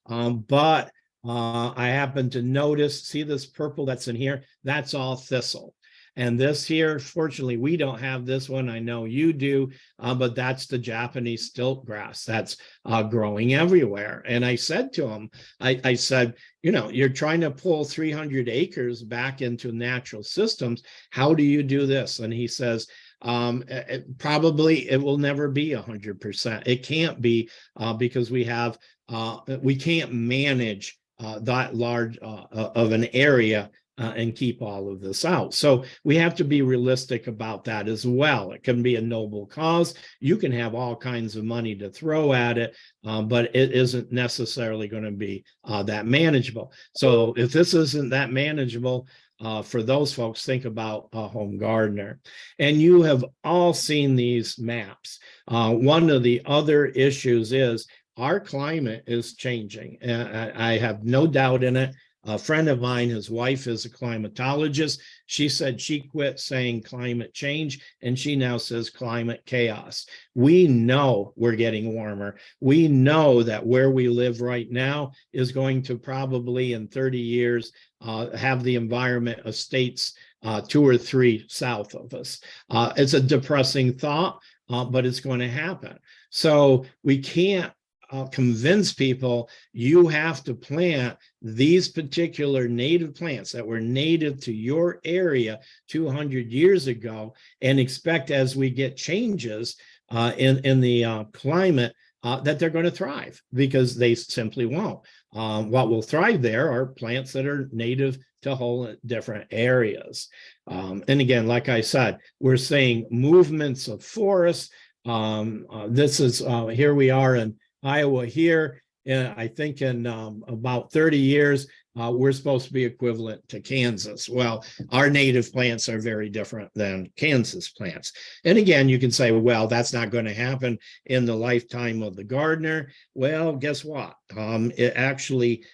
But I happen to notice, see this purple that's in here? That's all thistle. And this here, fortunately, we don't have this one. I know you do, but that's the Japanese stilt grass that's growing everywhere. And I said to him, I said, you know, you're trying to pull 300 acres back into natural systems. How do you do this? And he says, probably it will never be 100%. It can't be because we can't manage that large of an area and keep all of this out. So we have to be realistic about that as well. It can be a noble cause. You can have all kinds of money to throw at it, but it isn't necessarily going to be that manageable. So if this isn't that manageable, for those folks, think about a home gardener. And you have all seen these maps. One of the other issues is our climate is changing. I have no doubt in it. A friend of mine, his wife is a climatologist. She said she quit saying climate change, and she now says climate chaos. We know we're getting warmer. We know that where we live right now is going to probably in 30 years have the environment of states 2 or 3 south of us. It's a depressing thought, but it's going to happen. So we can't convince people you have to plant these particular native plants that were native to your area 200 years ago and expect as we get changes in the climate that they're going to thrive, because they simply won't. What will thrive there are plants that are native to whole different areas. And again, like I said, we're seeing movements of forests. This is here we are in Iowa here. I think in about 30 years, we're supposed to be equivalent to Kansas. Well, our native plants are very different than Kansas plants. And again, you can say, well, that's not going to happen in the lifetime of the gardener. Well, guess what? It actually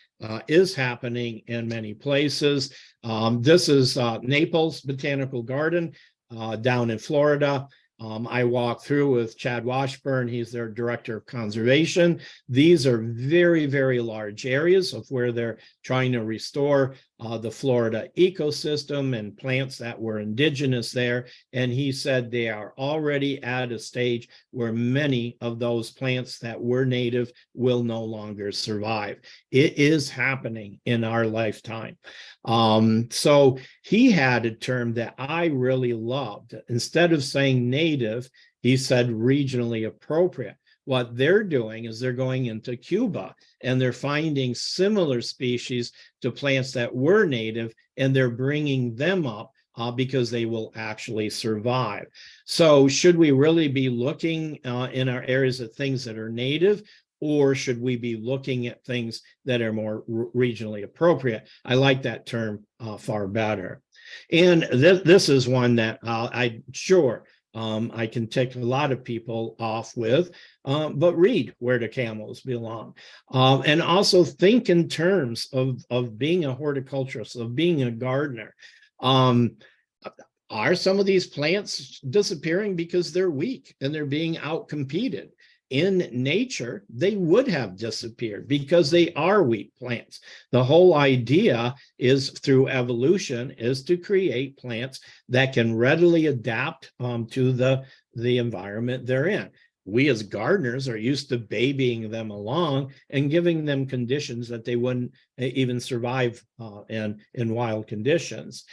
is happening in many places. This is Naples Botanical Garden down in Florida. I walked through with Chad Washburn. He's their director of conservation. These are very, very large areas of where they're trying to restore the Florida ecosystem and plants that were indigenous there. And he said they are already at a stage where many of those plants that were native will no longer survive. It is happening in our lifetime. So he had a term that I really loved. Instead of saying native, he said regionally appropriate. What they're doing is they're going into Cuba and they're finding similar species to plants that were native, and they're bringing them up because they will actually survive. So should we really be looking in our areas at things that are native, or should we be looking at things that are more regionally appropriate? I like that term far better. And this is one that I'm sure I can tick a lot of people off with, but read Where Do Camels Belong? And also think in terms of being a horticulturist, of being a gardener. Are some of these plants disappearing because they're weak and they're being outcompeted? In nature, they would have disappeared because they are weak plants. The whole idea is, through evolution, is to create plants that can readily adapt to the environment they're in. We as gardeners are used to babying them along and giving them conditions that they wouldn't even survive in wild conditions.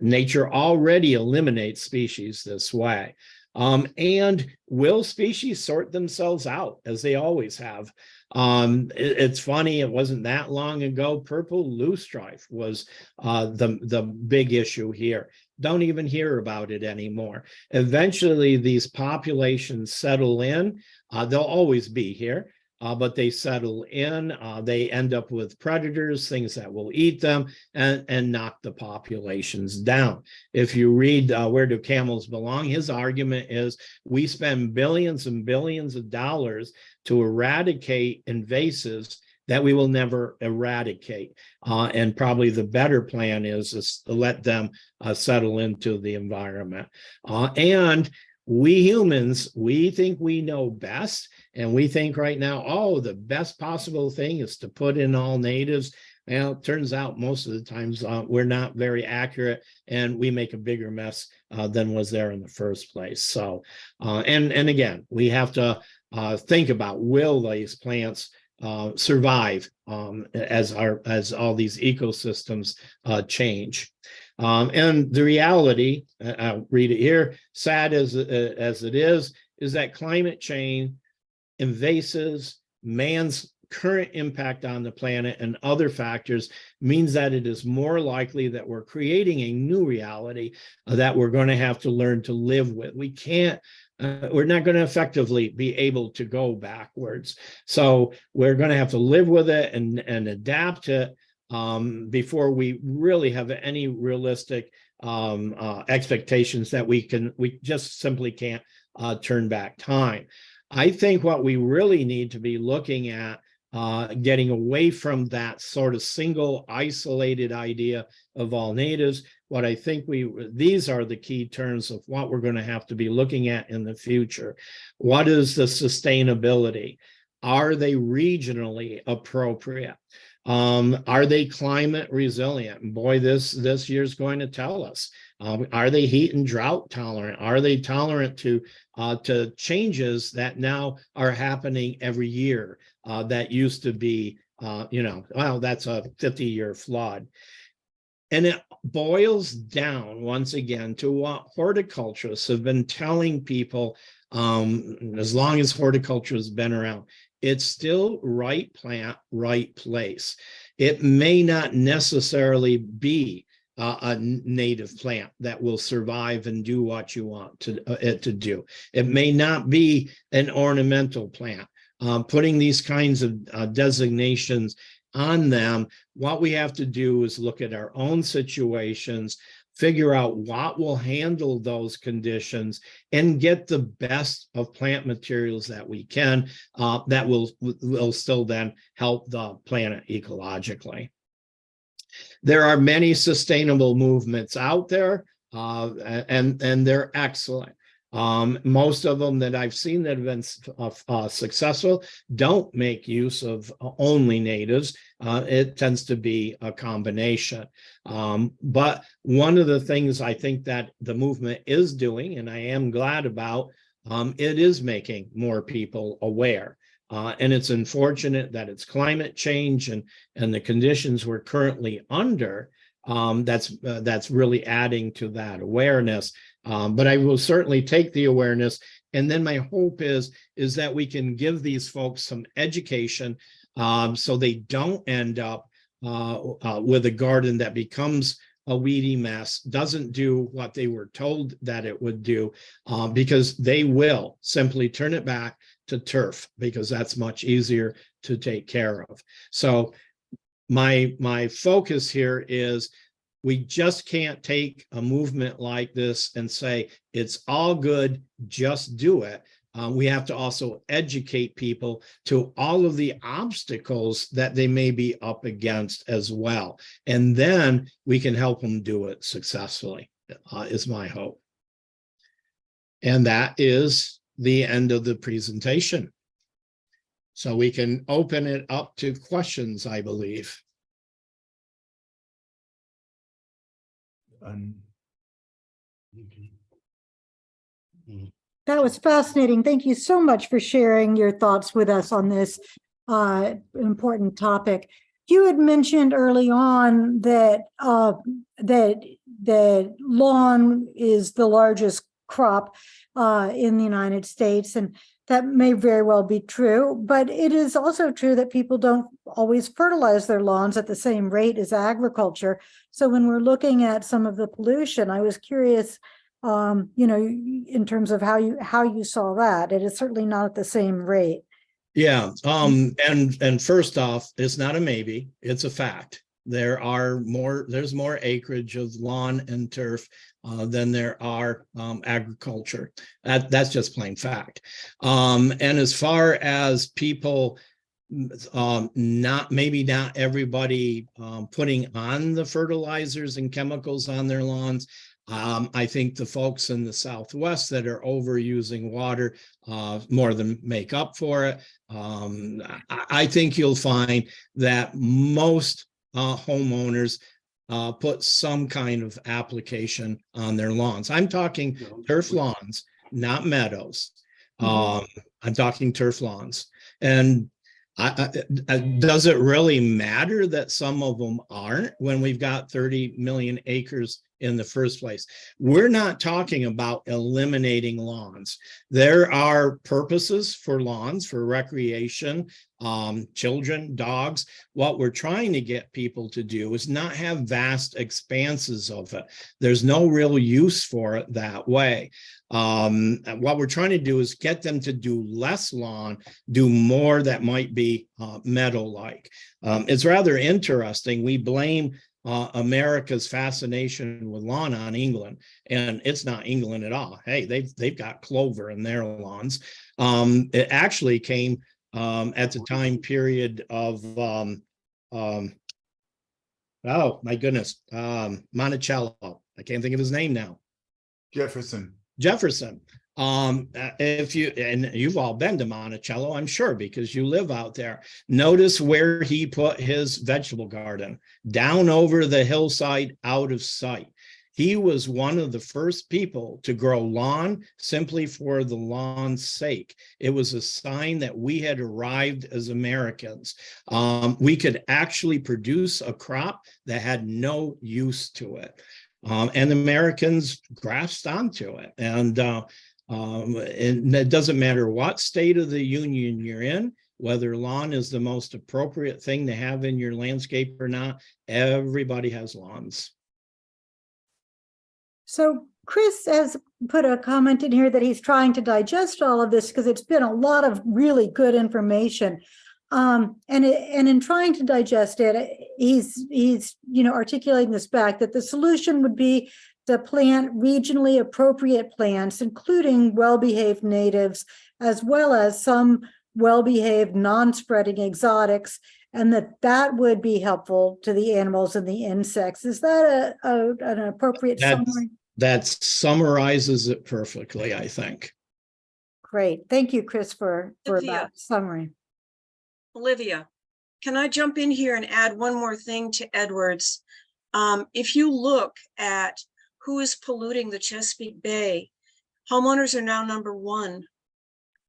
Nature already eliminates species this way. And will species sort themselves out, as they always have? It's funny, it wasn't that long ago, purple loosestrife was the big issue here. Don't even hear about it anymore. Eventually, these populations settle in. They'll always be here, but they settle in. They end up with predators, things that will eat them, and knock the populations down. If you read Where Do Camels Belong, his argument is we spend billions and billions of dollars to eradicate invasives that we will never eradicate. And probably the better plan is to let them settle into the environment. And we humans, we think we know best. And we think right now, oh, the best possible thing is to put in all natives. Well, it turns out most of the times we're not very accurate, and we make a bigger mess than was there in the first place. So, and again, we have to think about, will these plants survive as all these ecosystems change? And the reality, I'll read it here, sad as it is that climate change, invasives, man's current impact on the planet, and other factors means that it is more likely that we're creating a new reality that we're going to have to learn to live with. We can't, we're not going to effectively be able to go backwards. So we're going to have to live with it and adapt it before we really have any realistic expectations that we just simply can't turn back time. I think what we really need to be looking at, getting away from that sort of single isolated idea of all natives, what I think these are the key terms of what we're going to have to be looking at in the future. What is the sustainability? Are they regionally appropriate? Are they climate resilient? And boy, this year's going to tell us. Are they heat and drought tolerant? Are they tolerant to changes that now are happening every year that used to be, well, that's a 50-year flood. And it boils down once again to what horticulturists have been telling people as long as horticulture has been around. It's still right plant, right place. It may not necessarily be a native plant that will survive and do what you want it to do. It may not be an ornamental plant. Putting these kinds of designations on them, what we have to do is look at our own situations, figure out what will handle those conditions, and get the best of plant materials that we can that will still then help the planet ecologically. There are many sustainable movements out there, and they're excellent. Most of them that I've seen that have been successful don't make use of only natives. It tends to be a combination. But one of the things I think that the movement is doing, and I am glad about, it is making more people aware. And it's unfortunate that it's climate change and the conditions we're currently under that's really adding to that awareness. But I will certainly take the awareness. And then my hope is that we can give these folks some education so they don't end up with a garden that becomes a weedy mess, doesn't do what they were told that it would do, because they will simply turn it back to turf, because that's much easier to take care of. So my focus here is we just can't take a movement like this and say, it's all good, just do it. We have to also educate people to all of the obstacles that they may be up against as well. And then we can help them do it successfully, is my hope. And that is the end of the presentation. So we can open it up to questions, I believe. That was fascinating. Thank you so much for sharing your thoughts with us on this important topic. You had mentioned early on that that lawn is the largest crop in the United States, and that may very well be true, but it is also true that people don't always fertilize their lawns at the same rate as agriculture. So when we're looking at some of the pollution, I was curious, in terms of how you saw that. It is certainly not at the same rate. Yeah, and first off, it's not a maybe, it's a fact. There's more acreage of lawn and turf than there are agriculture. That's just plain fact. And as far as people, not everybody putting on the fertilizers and chemicals on their lawns. I think the folks in the Southwest that are overusing water more than make up for it. I think you'll find that most homeowners put some kind of application on their lawns. I'm talking turf lawns, not meadows. I'm talking turf lawns. And does it really matter that some of them aren't when we've got 30 million acres in the first place? We're not talking about eliminating lawns. There are purposes for lawns, for recreation, children, dogs. What we're trying to get people to do is not have vast expanses of it. There's no real use for it that way. What we're trying to do is get them to do less lawn, do more that might be meadow-like. It's rather interesting. We blame America's fascination with lawn on England, and it's not England at all. Hey, they've got clover in their lawns. It actually came at the time period of oh my goodness, Monticello. I can't think of his name now. Jefferson. If you've all been to Monticello, I'm sure, because you live out there. Notice where he put his vegetable garden, down over the hillside, out of sight. He was one of the first people to grow lawn simply for the lawn's sake. It was a sign that we had arrived as Americans. We could actually produce a crop that had no use to it. And Americans grasped onto it. And it doesn't matter what state of the union you're in, whether lawn is the most appropriate thing to have in your landscape or not, everybody has lawns. So Chris has put a comment in here that he's trying to digest all of this because it's been a lot of really good information. And in trying to digest it, he's articulating this back that the solution would be to plant regionally appropriate plants, including well-behaved natives, as well as some well-behaved non-spreading exotics, and that would be helpful to the animals and the insects. Is that an appropriate summary? That summarizes it perfectly, I think. Great. Thank you, Chris, for Cynthia. that summary. Olivia, can I jump in here and add one more thing to Edward's? If you look at who is polluting the Chesapeake Bay, homeowners are now number one.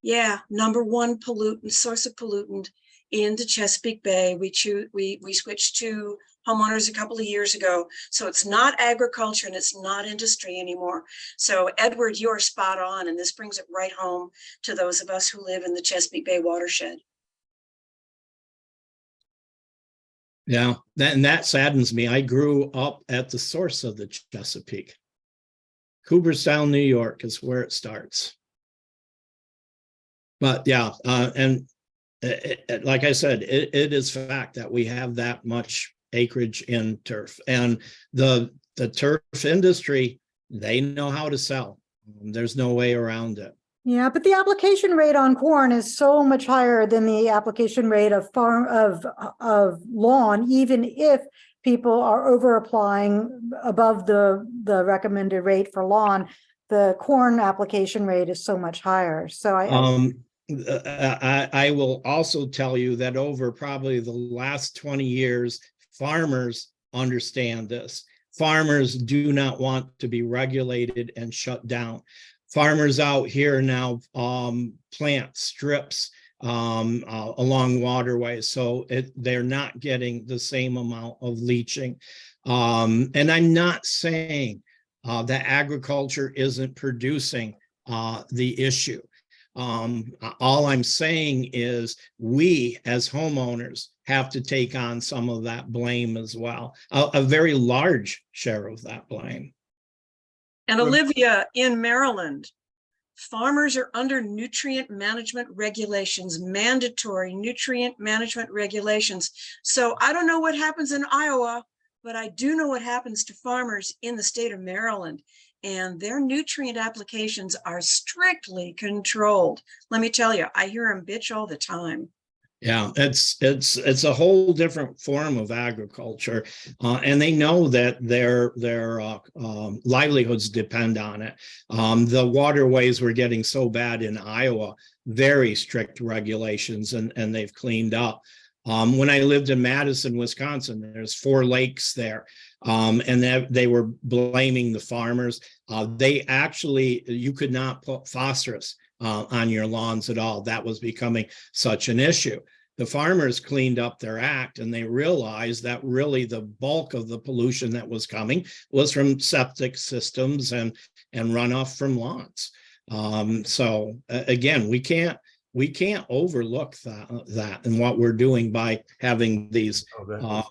Yeah, number one pollutant, source of pollutant in the Chesapeake Bay. We switched to homeowners a couple of years ago. So it's not agriculture and it's not industry anymore. So Edward, you're spot on. And this brings it right home to those of us who live in the Chesapeake Bay watershed. Yeah, that saddens me. I grew up at the source of the Chesapeake. Cooperstown, New York is where it starts. But yeah, like I said, it is fact that we have that much acreage in turf, and the turf industry, they know how to sell. There's no way around it. Yeah, but the application rate on corn is so much higher than the application rate of lawn, even if people are over applying above the recommended rate for lawn. The corn application rate is so much higher. So I will also tell you that over probably the last 20 years, farmers understand this. Farmers do not want to be regulated and shut down. Farmers out here now plant strips along waterways, so they're not getting the same amount of leaching. And I'm not saying that agriculture isn't producing the issue. All I'm saying is we as homeowners have to take on some of that blame as well, a very large share of that blame. And Olivia, in Maryland, farmers are under nutrient management regulations, mandatory nutrient management regulations. So I don't know what happens in Iowa, but I do know what happens to farmers in the state of Maryland. And their nutrient applications are strictly controlled. Let me tell you, I hear them bitch all the time. Yeah, it's a whole different form of agriculture, and they know that their livelihoods depend on it. The waterways were getting so bad in Iowa, very strict regulations, and they've cleaned up. When I lived in Madison, Wisconsin, there's 4 lakes there, and they were blaming the farmers. You could not put phosphorus on your lawns at all. That was becoming such an issue. The farmers cleaned up their act, and they realized that really the bulk of the pollution that was coming was from septic systems and runoff from lawns. So again, we can't overlook that and what we're doing by having these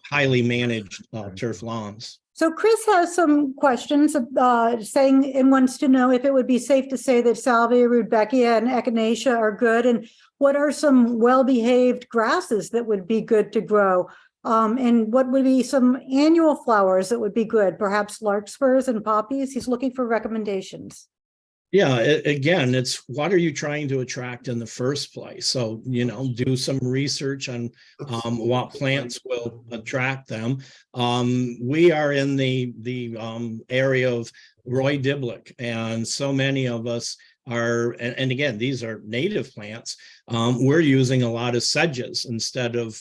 highly managed turf lawns. So Chris has some questions saying and wants to know if it would be safe to say that salvia, rudbeckia, and echinacea are good, and what are some well-behaved grasses that would be good to grow, and what would be some annual flowers that would be good, perhaps larkspurs and poppies. He's looking for recommendations. Yeah, again, it's what are you trying to attract in the first place? So, do some research on what plants will attract them. We are in the area of Roy Diblick, and so many of us are, and again, these are native plants. We're using a lot of sedges instead of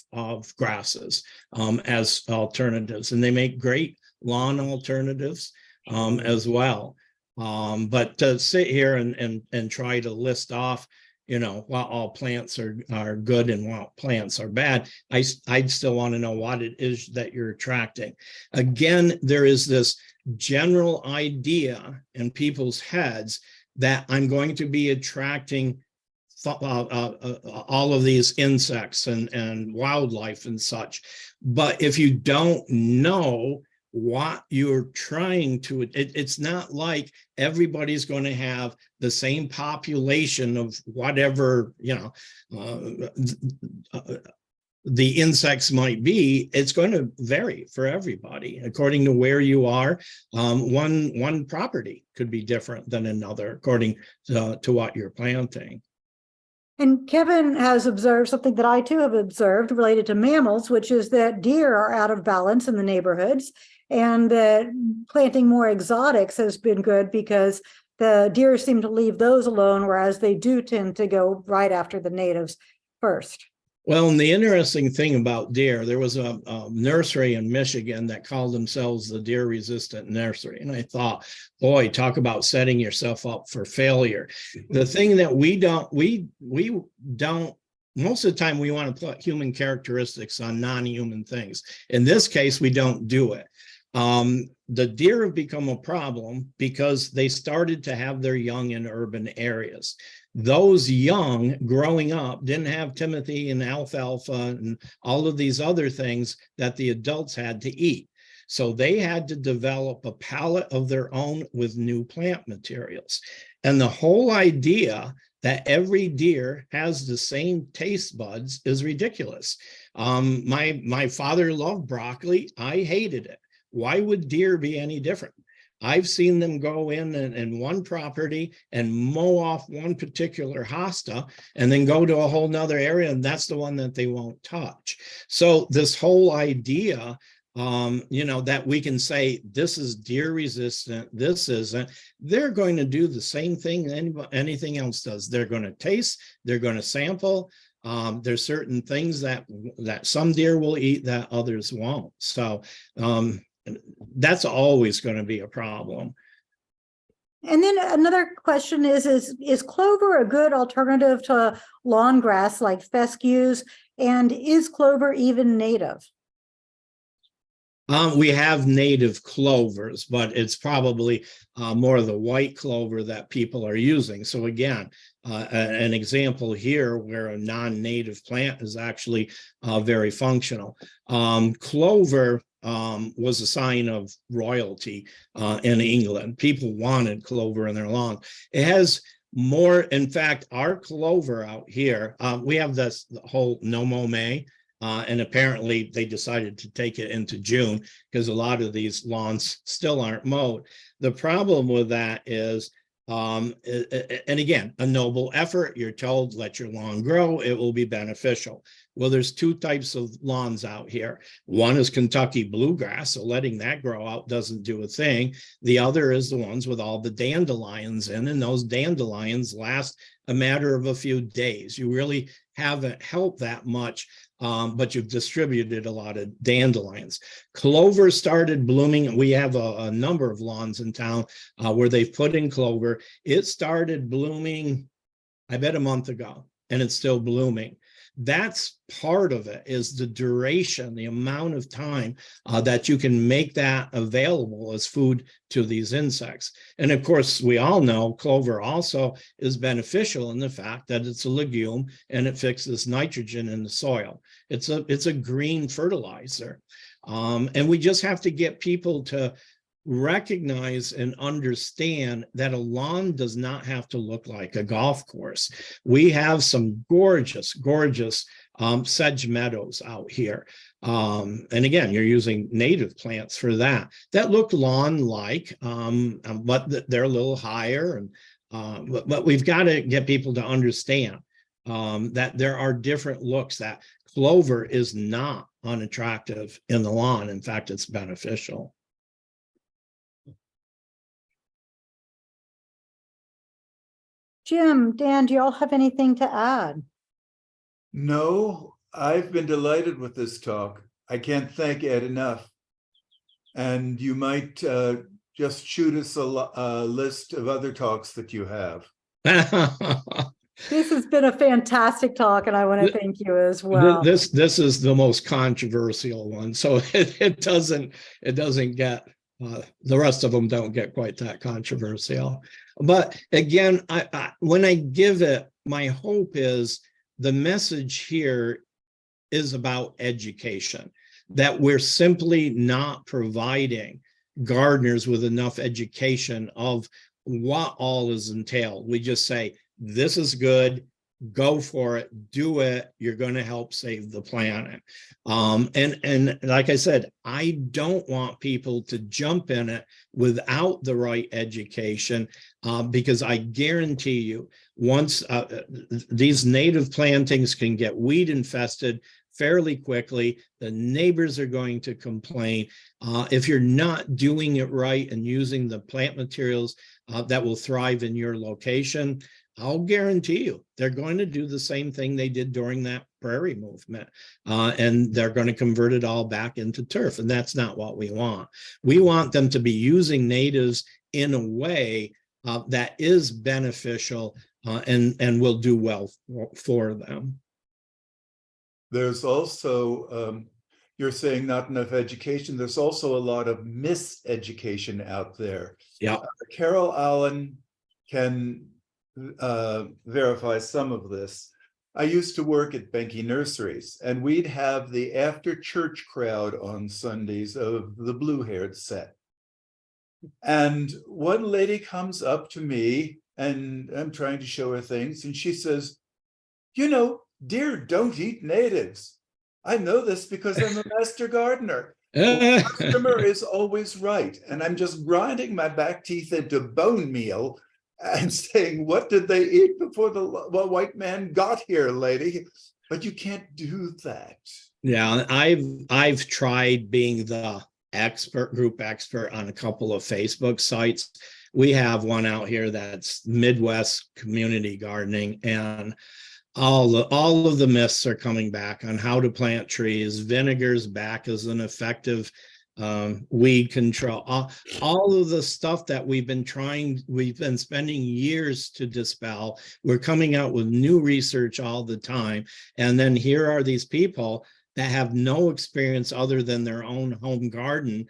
grasses as alternatives, and they make great lawn alternatives as well. But to sit here and try to list off, what all plants are good and what plants are bad, I'd still want to know what it is that you're attracting. Again, there is this general idea in people's heads that I'm going to be attracting all of these insects and wildlife and such. But if you don't know what you're trying to, it's not like everybody's going to have the same population of whatever the insects might be. It's going to vary for everybody according to where you are. One property could be different than another according to what you're planting. And Kevin has observed something that I too have observed related to mammals, which is that deer are out of balance in the neighborhoods. and that planting more exotics has been good because the deer seem to leave those alone, whereas they do tend to go right after the natives first. Well, and the interesting thing about deer, there was a nursery in Michigan that called themselves the Deer Resistant Nursery. And I thought, boy, talk about setting yourself up for failure. The thing that we don't, most of the time we want to put human characteristics on non-human things. In this case, we don't do it. The deer have become a problem because they started to have their young in urban areas. Those young growing up didn't have Timothy and alfalfa and all of these other things that the adults had to eat. So they had to develop a palate of their own with new plant materials. And the whole idea that every deer has the same taste buds is ridiculous. My father loved broccoli. I hated it. Why would deer be any different? I've seen them go in one property and mow off one particular hosta and then go to a whole nother area, and that's the one that they won't touch. So this whole idea, that we can say this is deer resistant, this isn't, they're going to do the same thing anything else does. They're going to taste, they're going to sample. There's certain things that some deer will eat that others won't. So that's always going to be a problem. And then another question is clover a good alternative to lawn grass like fescues? And is clover even native? We have native clovers, but it's probably more of the white clover that people are using. So again, an example here where a non-native plant is actually very functional. Clover was a sign of royalty in England. People wanted clover in their lawn. It has more, in fact, our clover out here, we have the whole no mow May. And apparently they decided to take it into June because a lot of these lawns still aren't mowed. The problem with that is, and again, a noble effort. You're told, let your lawn grow, it will be beneficial. Well, there's two types of lawns out here. One is Kentucky bluegrass, so letting that grow out doesn't do a thing. The other is the ones with all the dandelions in, and those dandelions last a matter of a few days. You really haven't helped that much, but you've distributed a lot of dandelions. Clover started blooming. We have a number of lawns in town where they've put in clover. It started blooming, I bet, a month ago, and it's still blooming. That's part of it, is the duration, the amount of time that you can make that available as food to these insects. And of course, we all know clover also is beneficial in the fact that it's a legume and it fixes nitrogen in the soil. It's a green fertilizer. And we just have to get people to recognize and understand that a lawn does not have to look like a golf course. We have some gorgeous sedge meadows out here. And again, you're using native plants for that. That look lawn-like, but they're a little higher. And but we've got to get people to understand that there are different looks, that clover is not unattractive in the lawn. In fact, it's beneficial. Jim, Dan, do y'all have anything to add? No, I've been delighted with this talk. I can't thank Ed enough. And you might just shoot us a list of other talks that you have. This has been a fantastic talk, and I want to thank you as well. This is the most controversial one, so it doesn't get. The rest of them don't get quite that controversial. But again, when I give it, my hope is the message here is about education, that we're simply not providing gardeners with enough education of what all is entailed. We just say, this is good, go for it, do it, you're going to help save the planet. And like I said, I don't want people to jump in it without the right education, because I guarantee you, once these native plantings can get weed infested fairly quickly. The neighbors are going to complain. If you're not doing it right and using the plant materials that will thrive in your location, I'll guarantee you they're going to do the same thing they did during that prairie movement. And they're going to convert it all back into turf. And that's not what we want. We want them to be using natives in a way that is beneficial and will do well for them. There's also, you're saying not enough education. There's also a lot of miseducation out there. Yeah. Carol Allen can verify some of this. I used to work at Benke Nurseries, and we'd have the after church crowd on Sundays of the blue-haired set. And one lady comes up to me, and I'm trying to show her things, and she says, you know, deer don't eat natives. I know this because I'm a master gardener. The customer is always right. And I'm just grinding my back teeth into bone meal and saying, what did they eat before the white man got here, lady? But you can't do that. Yeah, I've tried being the group expert on a couple of Facebook sites. We have one out here that's Midwest Community Gardening, and all of the myths are coming back on how to plant trees. Vinegar's back as an effective weed control. All of the stuff that we've been spending years to dispel. We're coming out with new research all the time. And then here are these people that have no experience other than their own home garden,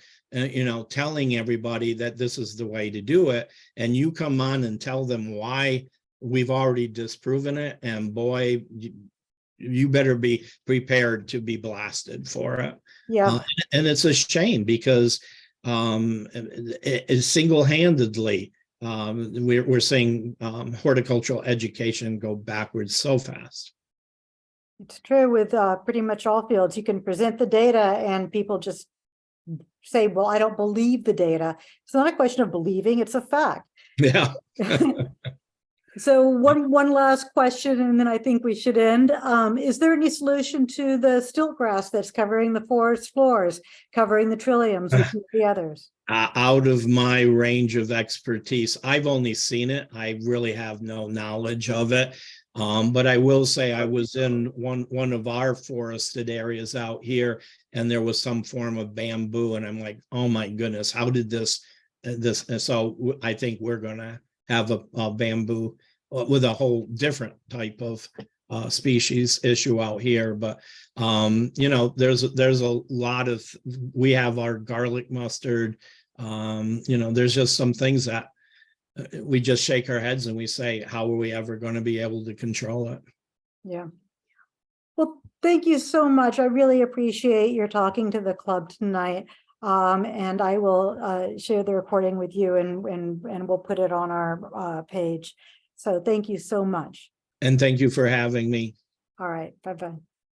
telling everybody that this is the way to do it. And you come on and tell them why we've already disproven it. And boy, you better be prepared to be blasted for it. Yeah. And it's a shame because it single-handedly, we're seeing horticultural education go backwards so fast. It's true with pretty much all fields. You can present the data and people just say, well, I don't believe the data. It's not a question of believing, it's a fact. Yeah. So one last question, and then I think we should end. Is there any solution to the stilt grass that's covering the forest floors, covering the trilliums and the others? Out of my range of expertise, I've only seen it. I really have no knowledge of it. But I will say I was in one of our forested areas out here, and there was some form of bamboo, and I'm like, oh my goodness, how did this? And so I think we're gonna have a bamboo with a whole different type of species issue out here. But there's a lot of, we have our garlic mustard. There's just some things that we just shake our heads and we say, how are we ever going to be able to control it? Yeah. Well, thank you so much. I really appreciate your talking to the club tonight. And I will share the recording with you and we'll put it on our page. So thank you so much. And thank you for having me. All right. Bye-bye.